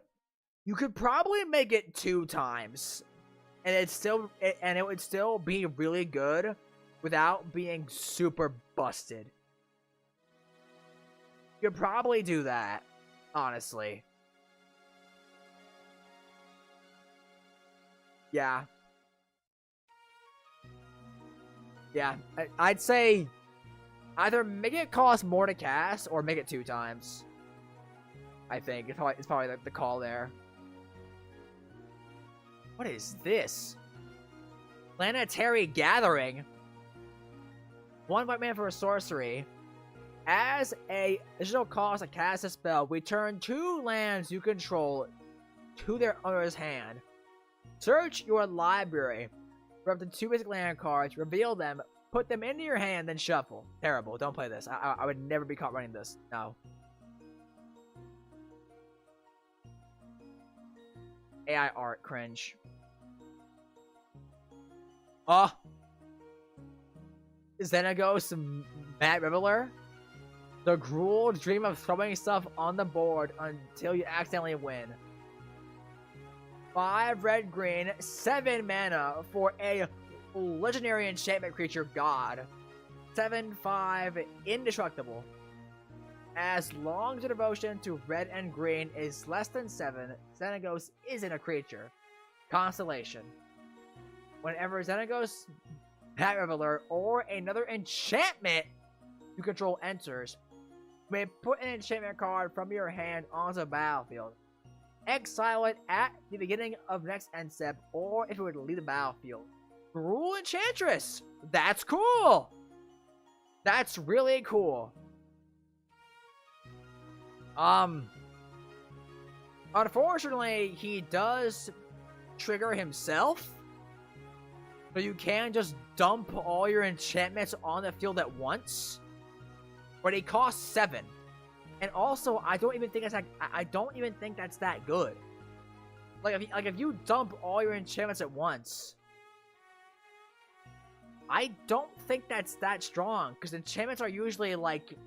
You could probably make it 2 times. And it would still be really good without being super busted. You could probably do that, honestly. Yeah. Yeah, I'd say either make it cost more to cast or make it 2 times. I think it's probably the call there. What is this? Planetary Gathering. 1 white mana for a sorcery. As a additional cost to cast a spell, return 2 lands you control to their owner's hand. Search your library for up to 2 basic land cards, reveal them, put them into your hand, then shuffle. Terrible. Don't play this. I would never be caught running this. No. AI art. Cringe. Oh. Xenagos Mad Reveler. The cruel dream of throwing stuff on the board until you accidentally win. 5 red green, 7 mana for a legendary enchantment creature god. 7/5 indestructible. As long as your devotion to red and green is less than 7, Xenagos isn't a creature. Constellation. Whenever Xenagos, Mad Reveler, or another enchantment you control enters, you may put an enchantment card from your hand onto the battlefield. Exile it at the beginning of next end step, or if it would leave the battlefield. Cruel Enchantress! That's cool! That's really cool. Unfortunately, he does trigger himself. So you can just dump all your enchantments on the field at once. But he costs 7. And also, I don't even think that's that good. Like if you dump all your enchantments at once, I don't think that's that strong, because enchantments are usually, like,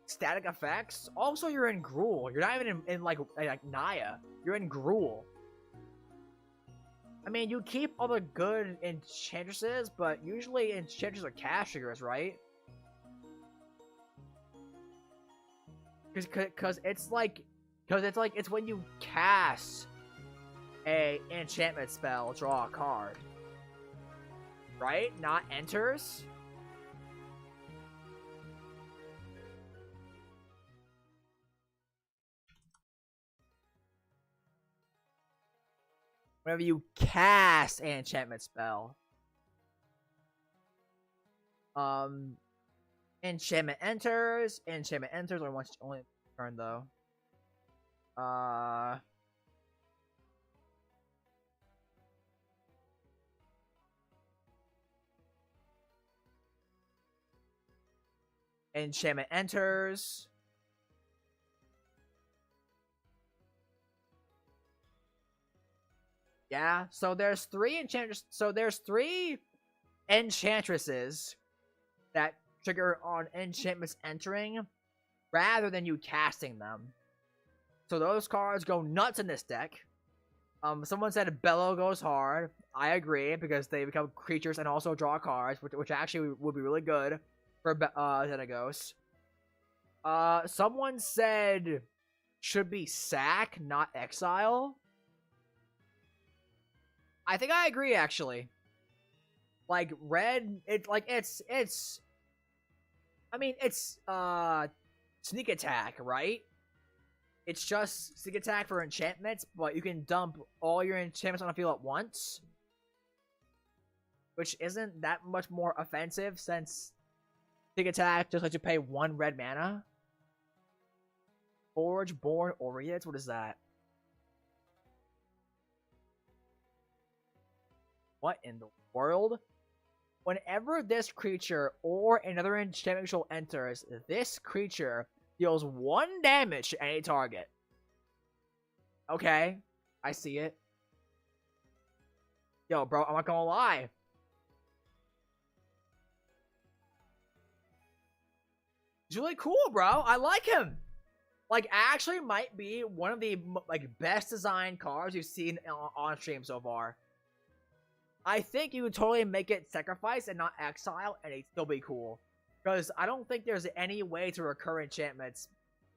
static effects. Also, you're in Gruul. You're not even in like Naya. You're in Gruul. I mean, you keep all the good enchantresses, but usually enchantresses are cash triggers, right? Because it's when you cast a enchantment spell, draw a card, right? Not enters. Whenever you cast an enchantment spell. Enchantment enters only once only turn though. Enchantment enters. Yeah, so there's three enchantresses that trigger on enchantments entering rather than you casting them. So those cards go nuts in this deck. Someone said Bellow goes hard. I agree, because they become creatures and also draw cards, which actually would be really good for Xenagos. Someone said should be sack, not exile. I think I agree, actually. Like, red, it's I mean, it's, sneak attack, right? It's just sneak attack for enchantments, but you can dump all your enchantments on a field at once. Which isn't that much more offensive, since sneak attack just lets you pay 1 red mana. Forge Born Aureates, what is that? What in the world? Whenever this creature or another enchantment control enters, this creature deals 1 damage to any target. Okay, I see it. Yo, bro, I'm not gonna lie. He's really cool, bro. I like him. Like, actually might be one of the, like, best designed cards you've seen on stream so far. I think you would totally make it sacrifice and not exile, and it'd still be cool. Because I don't think there's any way to recur enchantments,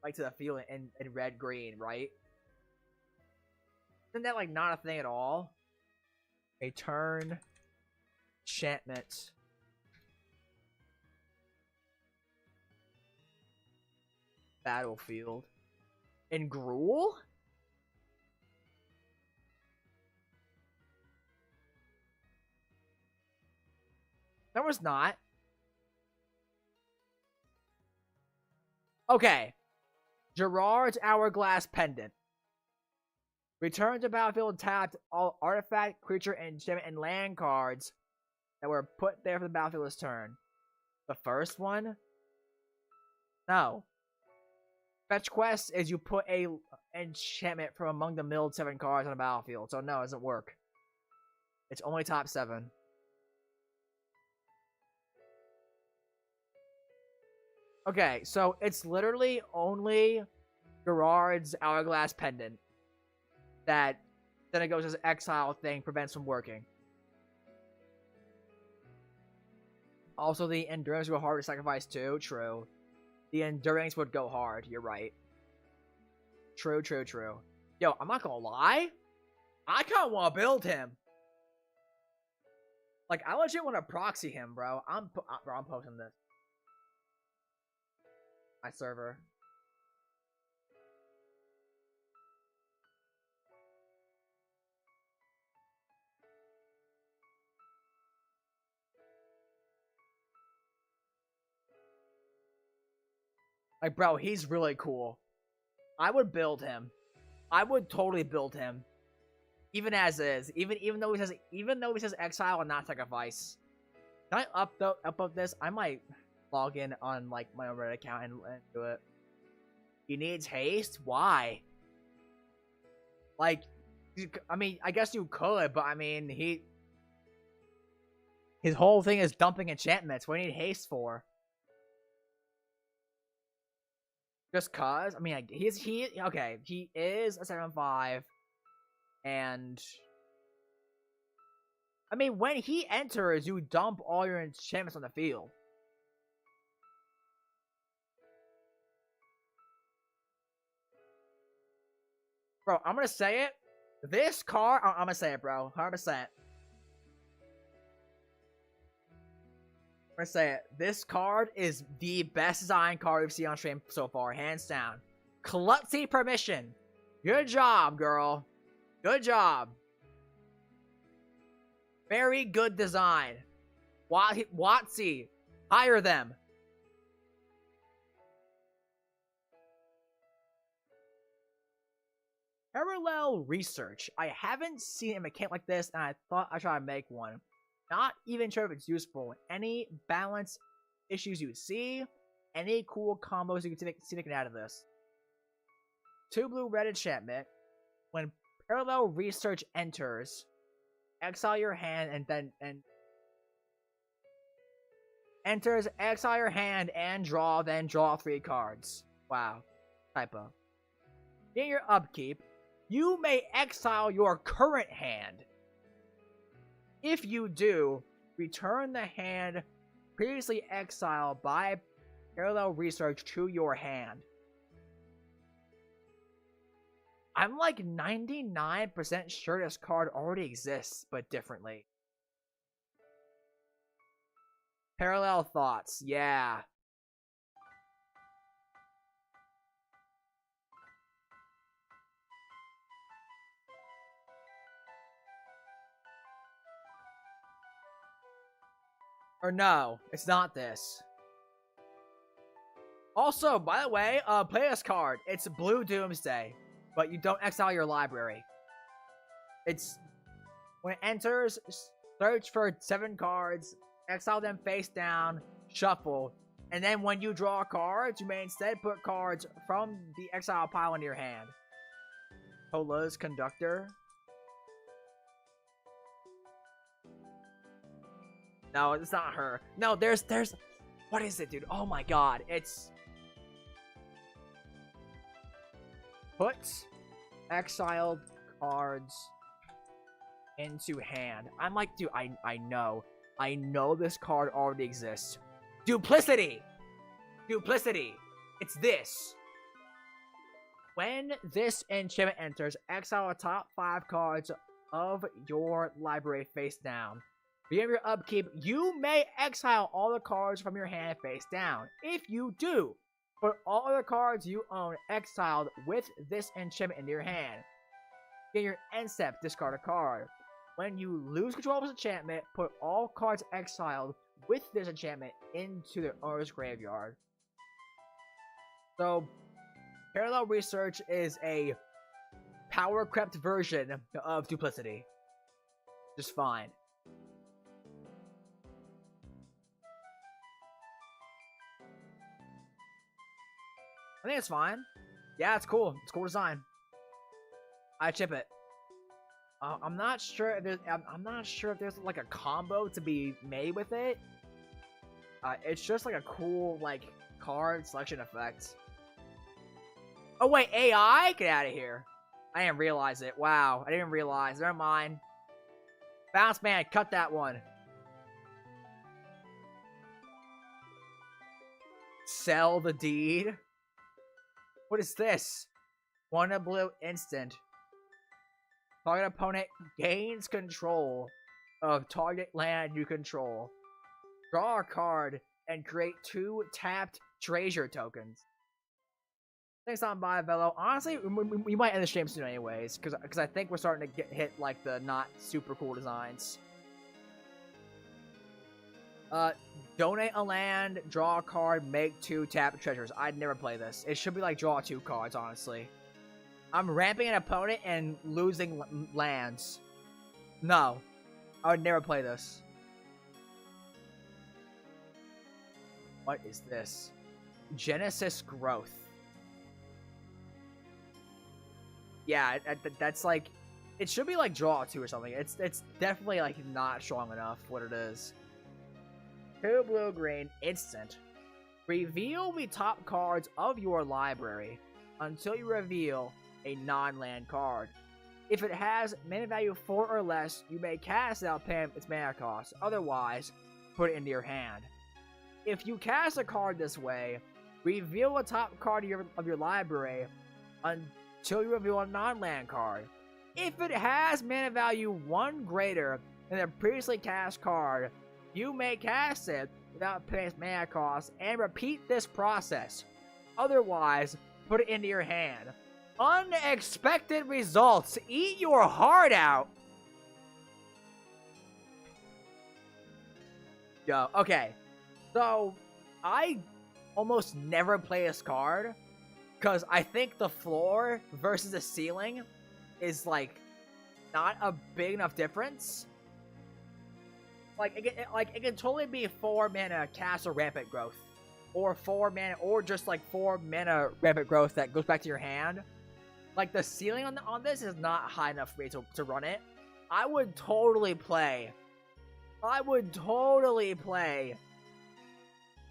like, to the field in red-green, right? Isn't that, like, not a thing at all? A turn enchantment. Battlefield. In Gruul? There was not. Okay. Gerard's Hourglass Pendant. Return to battlefield tapped all artifact, creature, enchantment, and land cards that were put there for the battlefield this turn. The first one? No. Fetch quest is you put a enchantment from among the milled 7 cards on the battlefield. So no, it doesn't work. It's only top 7. Okay, so it's literally only Gerard's Hourglass Pendant that then it goes as exile thing prevents from working. Also, the Endurance would go hard to sacrifice too. True. The Endurance would go hard. You're right. True, true, true. Yo, I'm not gonna lie. I kind of want to build him. Like, I legit want to proxy him, bro. I'm posting this. My server. Like, bro, he's really cool. I would build him. I would totally build him. Even as is. Even though he says exile and not sacrifice. Can I upload this? I might log in on like my own Reddit account and do it. He needs haste? Why? Like, I mean, I guess you could, but I mean, His whole thing is dumping enchantments. What do you need haste for? Just cause? I mean, okay, he is a 7/5, and I mean, when he enters, you dump all your enchantments on the field. Bro, I'm gonna say it. This card, I'm gonna say it, bro. 100%. I'm gonna say it. This card is the best design card we've seen on stream so far, hands down. Klutzy Permission. Good job, girl. Good job. Very good design. WotC. Hire them. Parallel Research. I haven't seen a mechanic like this, and I thought I'd try to make one. Not even sure if it's useful. Any balance issues you see? Any cool combos you can see taken out of this? 2 blue red enchantment. When Parallel Research enters, exile your hand exile your hand and then draw 3 cards. Wow. Typo. In your upkeep, you may exile your current hand. If you do, return the hand previously exiled by Parallel Research to your hand. I'm like 99% sure this card already exists, but differently. Parallel Thoughts, yeah. Or no, it's not this. Also, by the way, play this card. It's Blue Doomsday, but you don't exile your library. It's when it enters, search for 7 cards, exile them face down, shuffle, and then when you draw cards, you may instead put cards from the exile pile into your hand. Tola's Conductor. No, it's not her. No, there's what is it, dude? Oh my god, it's put exiled cards into hand. I'm like, dude, I know this card already exists. Duplicity. It's this. When this enchantment enters, exile the top 5 cards of your library face down. Beginning of your upkeep, you may exile all the cards from your hand face down. If you do, put all other cards you own exiled with this enchantment into your hand. In your end step, discard a card. When you lose control of this enchantment, put all cards exiled with this enchantment into the owner's graveyard. So, Parallel Research is a power-crept version of Duplicity. Just fine. I think it's fine. Yeah, it's cool. It's cool design. I chip it. I'm not sure if there's. I'm not sure if there's like a combo to be made with it. It's just like a cool like card selection effect. Oh wait, AI? Get out of here! I didn't realize it. Wow, I didn't realize. Never mind. Bounce man, cut that one. Sell the deed. What is this? 1 blue instant. Target opponent gains control of target land you control. Draw a card and create 2 tapped treasure tokens. Thanks on by Velo. Honestly, we might end the stream soon anyways, because I think we're starting to hit like the not super cool designs. Donate a land, draw a card, make 2 tapped treasures. I'd never play this. It should be like draw 2 cards, honestly. I'm ramping an opponent and losing lands. No. I would never play this. What is this? Genesis Growth. Yeah, that's like... It should be like draw 2 or something. It's definitely like not strong enough what it is. 2 blue-green, instant. Reveal the top cards of your library until you reveal a non-land card. If it has mana value 4 or less, you may cast it without paying its mana cost. Otherwise, put it into your hand. If you cast a card this way, reveal the top card of your library until you reveal a non-land card. If it has mana value 1 greater than the previously cast card, you may cast it without paying its mana cost and repeat this process. Otherwise, put it into your hand. Unexpected results. Eat your heart out. Yo, okay. So, I almost never play this card because I think the floor versus the ceiling is, like, not a big enough difference. Like, it can totally be 4 mana cast or rampant growth. Or 4 mana, or just, like, 4 mana rampant growth that goes back to your hand. Like, the ceiling on this is not high enough for me to run it. I would totally play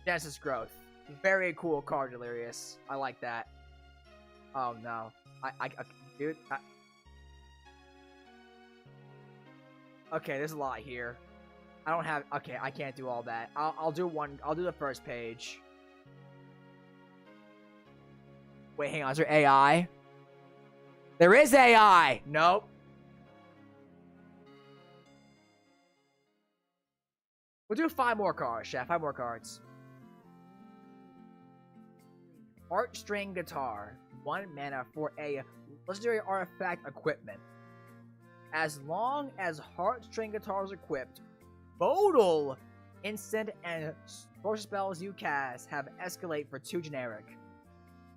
Genesis Growth. Very cool card, Delirious. I like that. Oh, no. Dude. Okay, there's a lot here. I don't have... Okay, I can't do all that. I'll do the first page. Wait, hang on. Is there AI? There is AI! Nope. We'll do 5 more cards, Chef. 5 more cards. Heartstring Guitar. 1 mana for a legendary artifact equipment. As long as Heartstring Guitar is equipped, Bodal instant and sorcery spells you cast have escalate for 2 generic.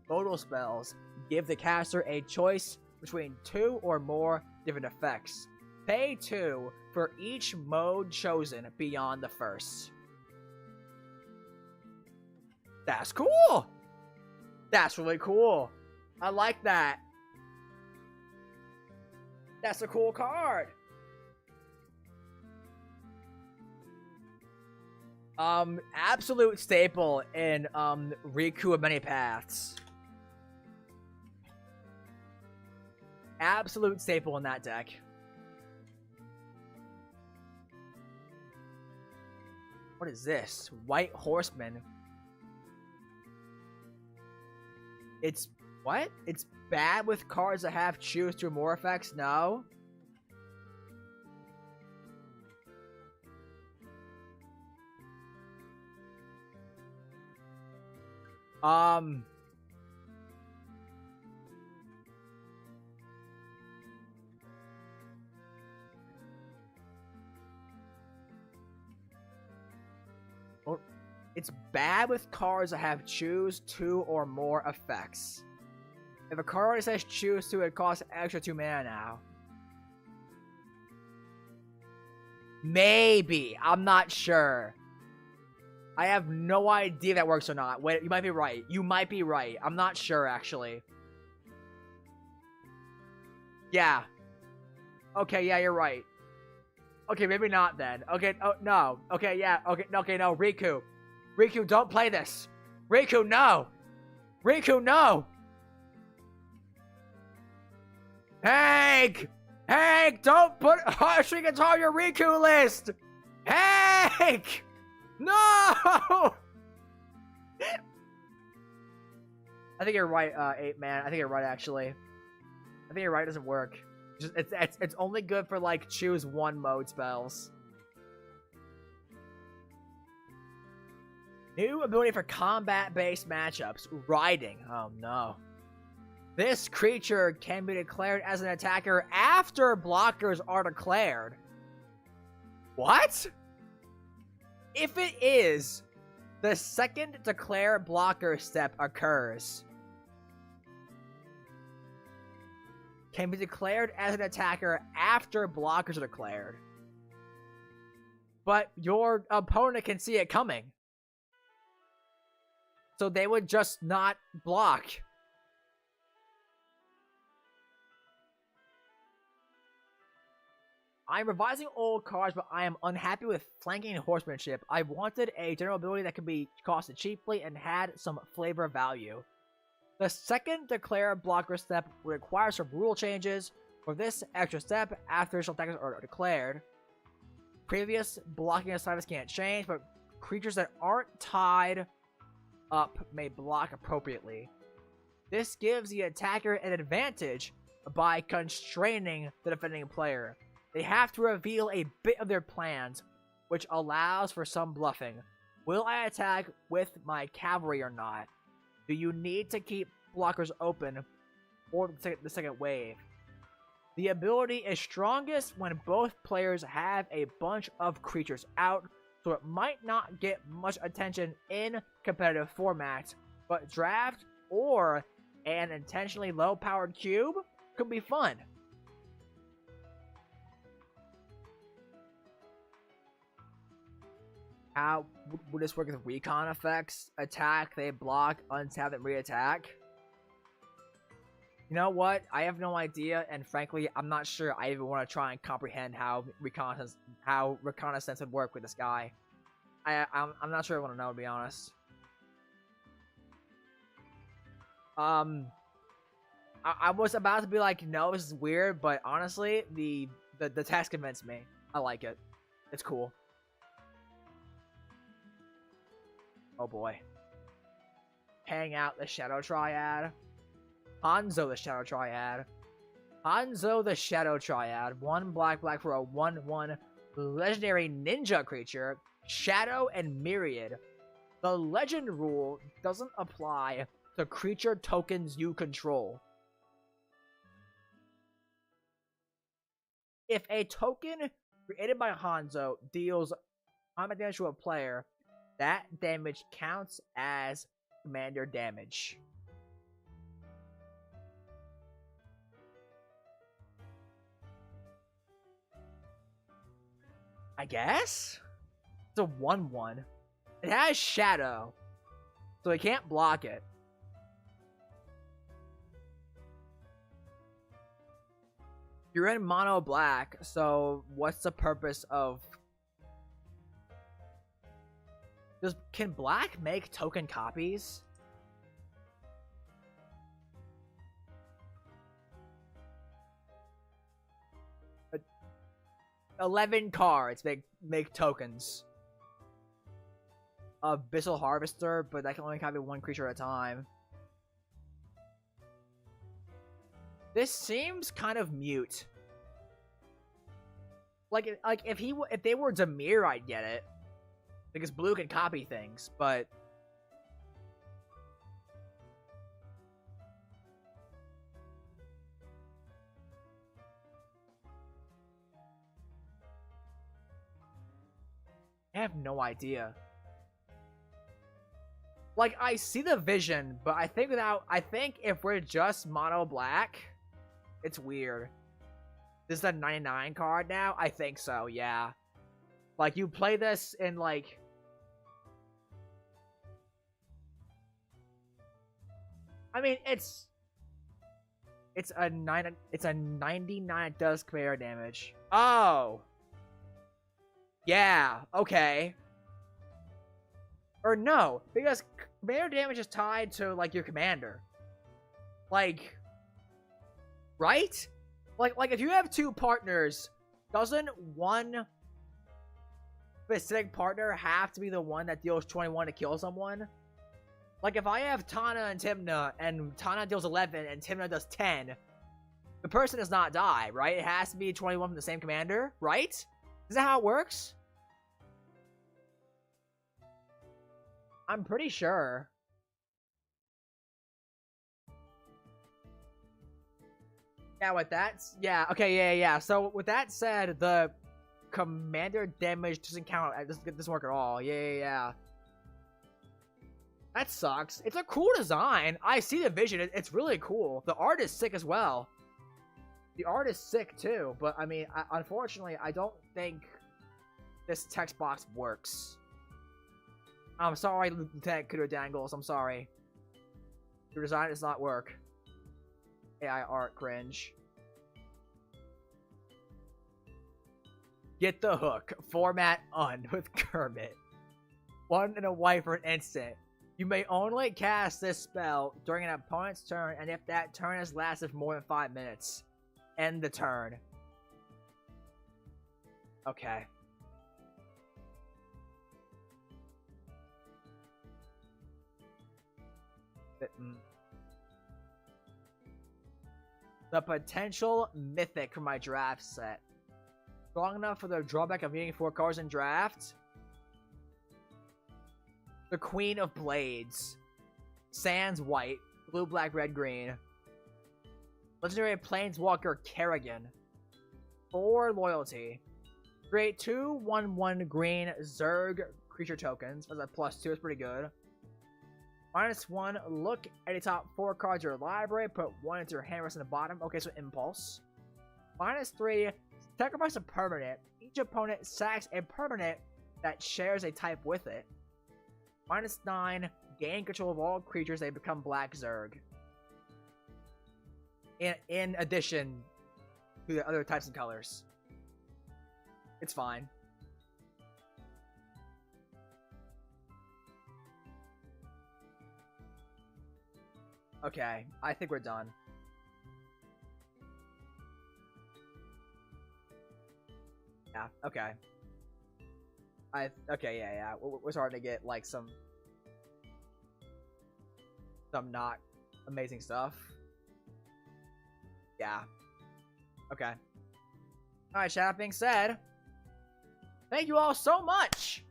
Bodal spells give the caster a choice between 2 or more different effects. Pay 2 for each mode chosen beyond the first. That's cool! That's really cool. I like that. That's a cool card. Absolute staple in Riku of Many Paths. Absolute staple in that deck. What is this? White Horseman. It's... what? It's bad with cards that have choose 2 or more effects? No. It's bad with cards that have choose 2 or more effects. If a card already says choose 2, it costs extra 2 mana now. Maybe. I'm not sure. I have no idea if that works or not. Wait, you might be right. You might be right. I'm not sure, actually. Yeah. Okay, yeah, you're right. Okay, maybe not then. Okay, oh, no. Okay, yeah. Okay, no, Riku. Riku, don't play this. Riku, no. Riku, no. Hank! Hank, don't put Heartstring Guitar on your Riku list! Hank! No! I think you're right, 8-man. I think you're right, actually. I think you're right, it doesn't work. It's only good for, like, choose 1 mode spells. New ability for combat-based matchups. Riding. Oh, no. This creature can be declared as an attacker after blockers are declared. What? If it is, the second declare blocker step occurs. Can be declared as an attacker after blockers are declared. But your opponent can see it coming. So they would just not block. I am revising old cards, but I am unhappy with flanking and horsemanship. I wanted a general ability that could be costed cheaply and had some flavor value. The second declare blocker step requires some rule changes. For this extra step, after additional attackers are declared, previous blocking assignments can't change, but creatures that aren't tied up may block appropriately. This gives the attacker an advantage by constraining the defending player. They have to reveal a bit of their plans, which allows for some bluffing. Will I attack with my cavalry or not? Do you need to keep blockers open for the second wave? The ability is strongest when both players have a bunch of creatures out, so it might not get much attention in competitive formats, but draft or an intentionally low-powered cube could be fun. How would this work with recon effects? Attack, they block, untap, and re-attack? You know what? I have no idea, and frankly, I'm not sure I even want to try and comprehend how reconnaissance would work with this guy. I'm not sure I want to know, to be honest. I was about to be like, no, this is weird, but honestly, the text convinced me. I like it. It's cool. Oh boy. Hang out the Shadow Triad. Hanzo the Shadow Triad. Hanzo the Shadow Triad. 1 black for a 1/1 legendary ninja creature. Shadow and Myriad. The legend rule doesn't apply to creature tokens you control. If a token created by Hanzo deals combat damage to a player, that damage counts as commander damage. I guess? It's a 1/1. It has Shadow, so it can't block it. You're in mono black, so what's the purpose of... Can black make token copies? But 11 cards make tokens. Abyssal Harvester, but that can only copy 1 creature at a time. This seems kind of mute. Like if they were Demir, I'd get it. Because blue can copy things, but... I have no idea. Like, I see the vision, but I think if we're just mono black, it's weird. This is a 99 card now? I think so, yeah. Like, you play this in, like... I mean, it's a 99, it does commander damage. Oh! Yeah, okay. Or no, because commander damage is tied to, like, your commander. Like... Right? Like if you have 2 partners, doesn't one specific partner have to be the one that deals 21 to kill someone? Like, if I have Tana and Tymna, and Tana deals 11, and Tymna does 10, the person does not die, right? It has to be 21 from the same commander, right? Is that how it works? I'm pretty sure. Yeah, with that... Yeah, okay, yeah. So, with that said, the commander damage doesn't count. It doesn't work at all. Yeah. That sucks. It's a cool design. I see the vision. It's really cool. The art is sick as well. The art is sick too, but I mean, unfortunately, I don't think this text box works. I'm sorry, Lieutenant Kudo Dangles. I'm sorry. Your design does not work. AI art cringe. Get the hook. Format un with Kermit. 1 and a white for an instant. You may only cast this spell during an opponent's turn, and if that turn has lasted for more than 5 minutes. End the turn. Okay. The potential mythic for my draft set. Strong enough for the drawback of needing 4 cards in draft. The Queen of Blades. Sans white. Blue, black, red, green. Legendary Planeswalker Kerrigan. 4 loyalty. Create 2/1/1 green Zerg creature tokens. As a +2 is pretty good. -1, look at the top 4 cards of your library. Put 1 into your hand, rest in the bottom. Okay, so Impulse. -3, sacrifice a permanent. Each opponent sacks a permanent that shares a type with it. -9, gain control of all creatures. They become black Zerg. In addition to the other types and colors. It's fine. Okay, I think we're done. Yeah, okay. Okay, yeah. We're starting to get, like, some not amazing stuff. Yeah. Okay. Alright, that being said, thank you all so much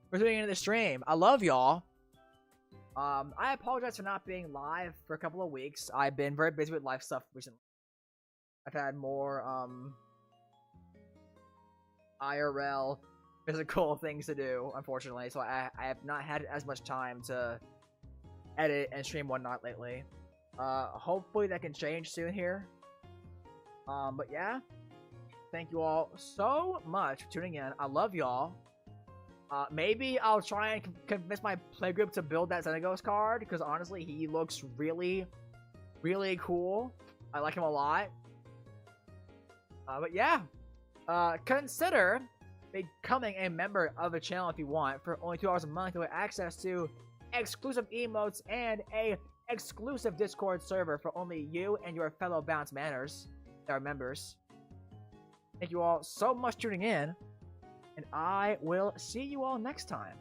for tuning into the stream. I love y'all. I apologize for not being live for a couple of weeks. I've been very busy with life stuff recently. I've had more, IRL physical things to do, unfortunately, so I have not had as much time to edit and stream whatnot lately. Hopefully that can change soon here. But yeah, thank you all so much for tuning in. I love y'all. Maybe I'll try and convince my playgroup to build that Xenagos card, because honestly, he looks really, really cool. I like him a lot. But yeah, consider becoming a member of the channel if you want. For only $2 a month, you'll have access to exclusive emotes and a exclusive Discord server for only you and your fellow Bounce Manners that are members. Thank you all so much for tuning in, and I will see you all next time.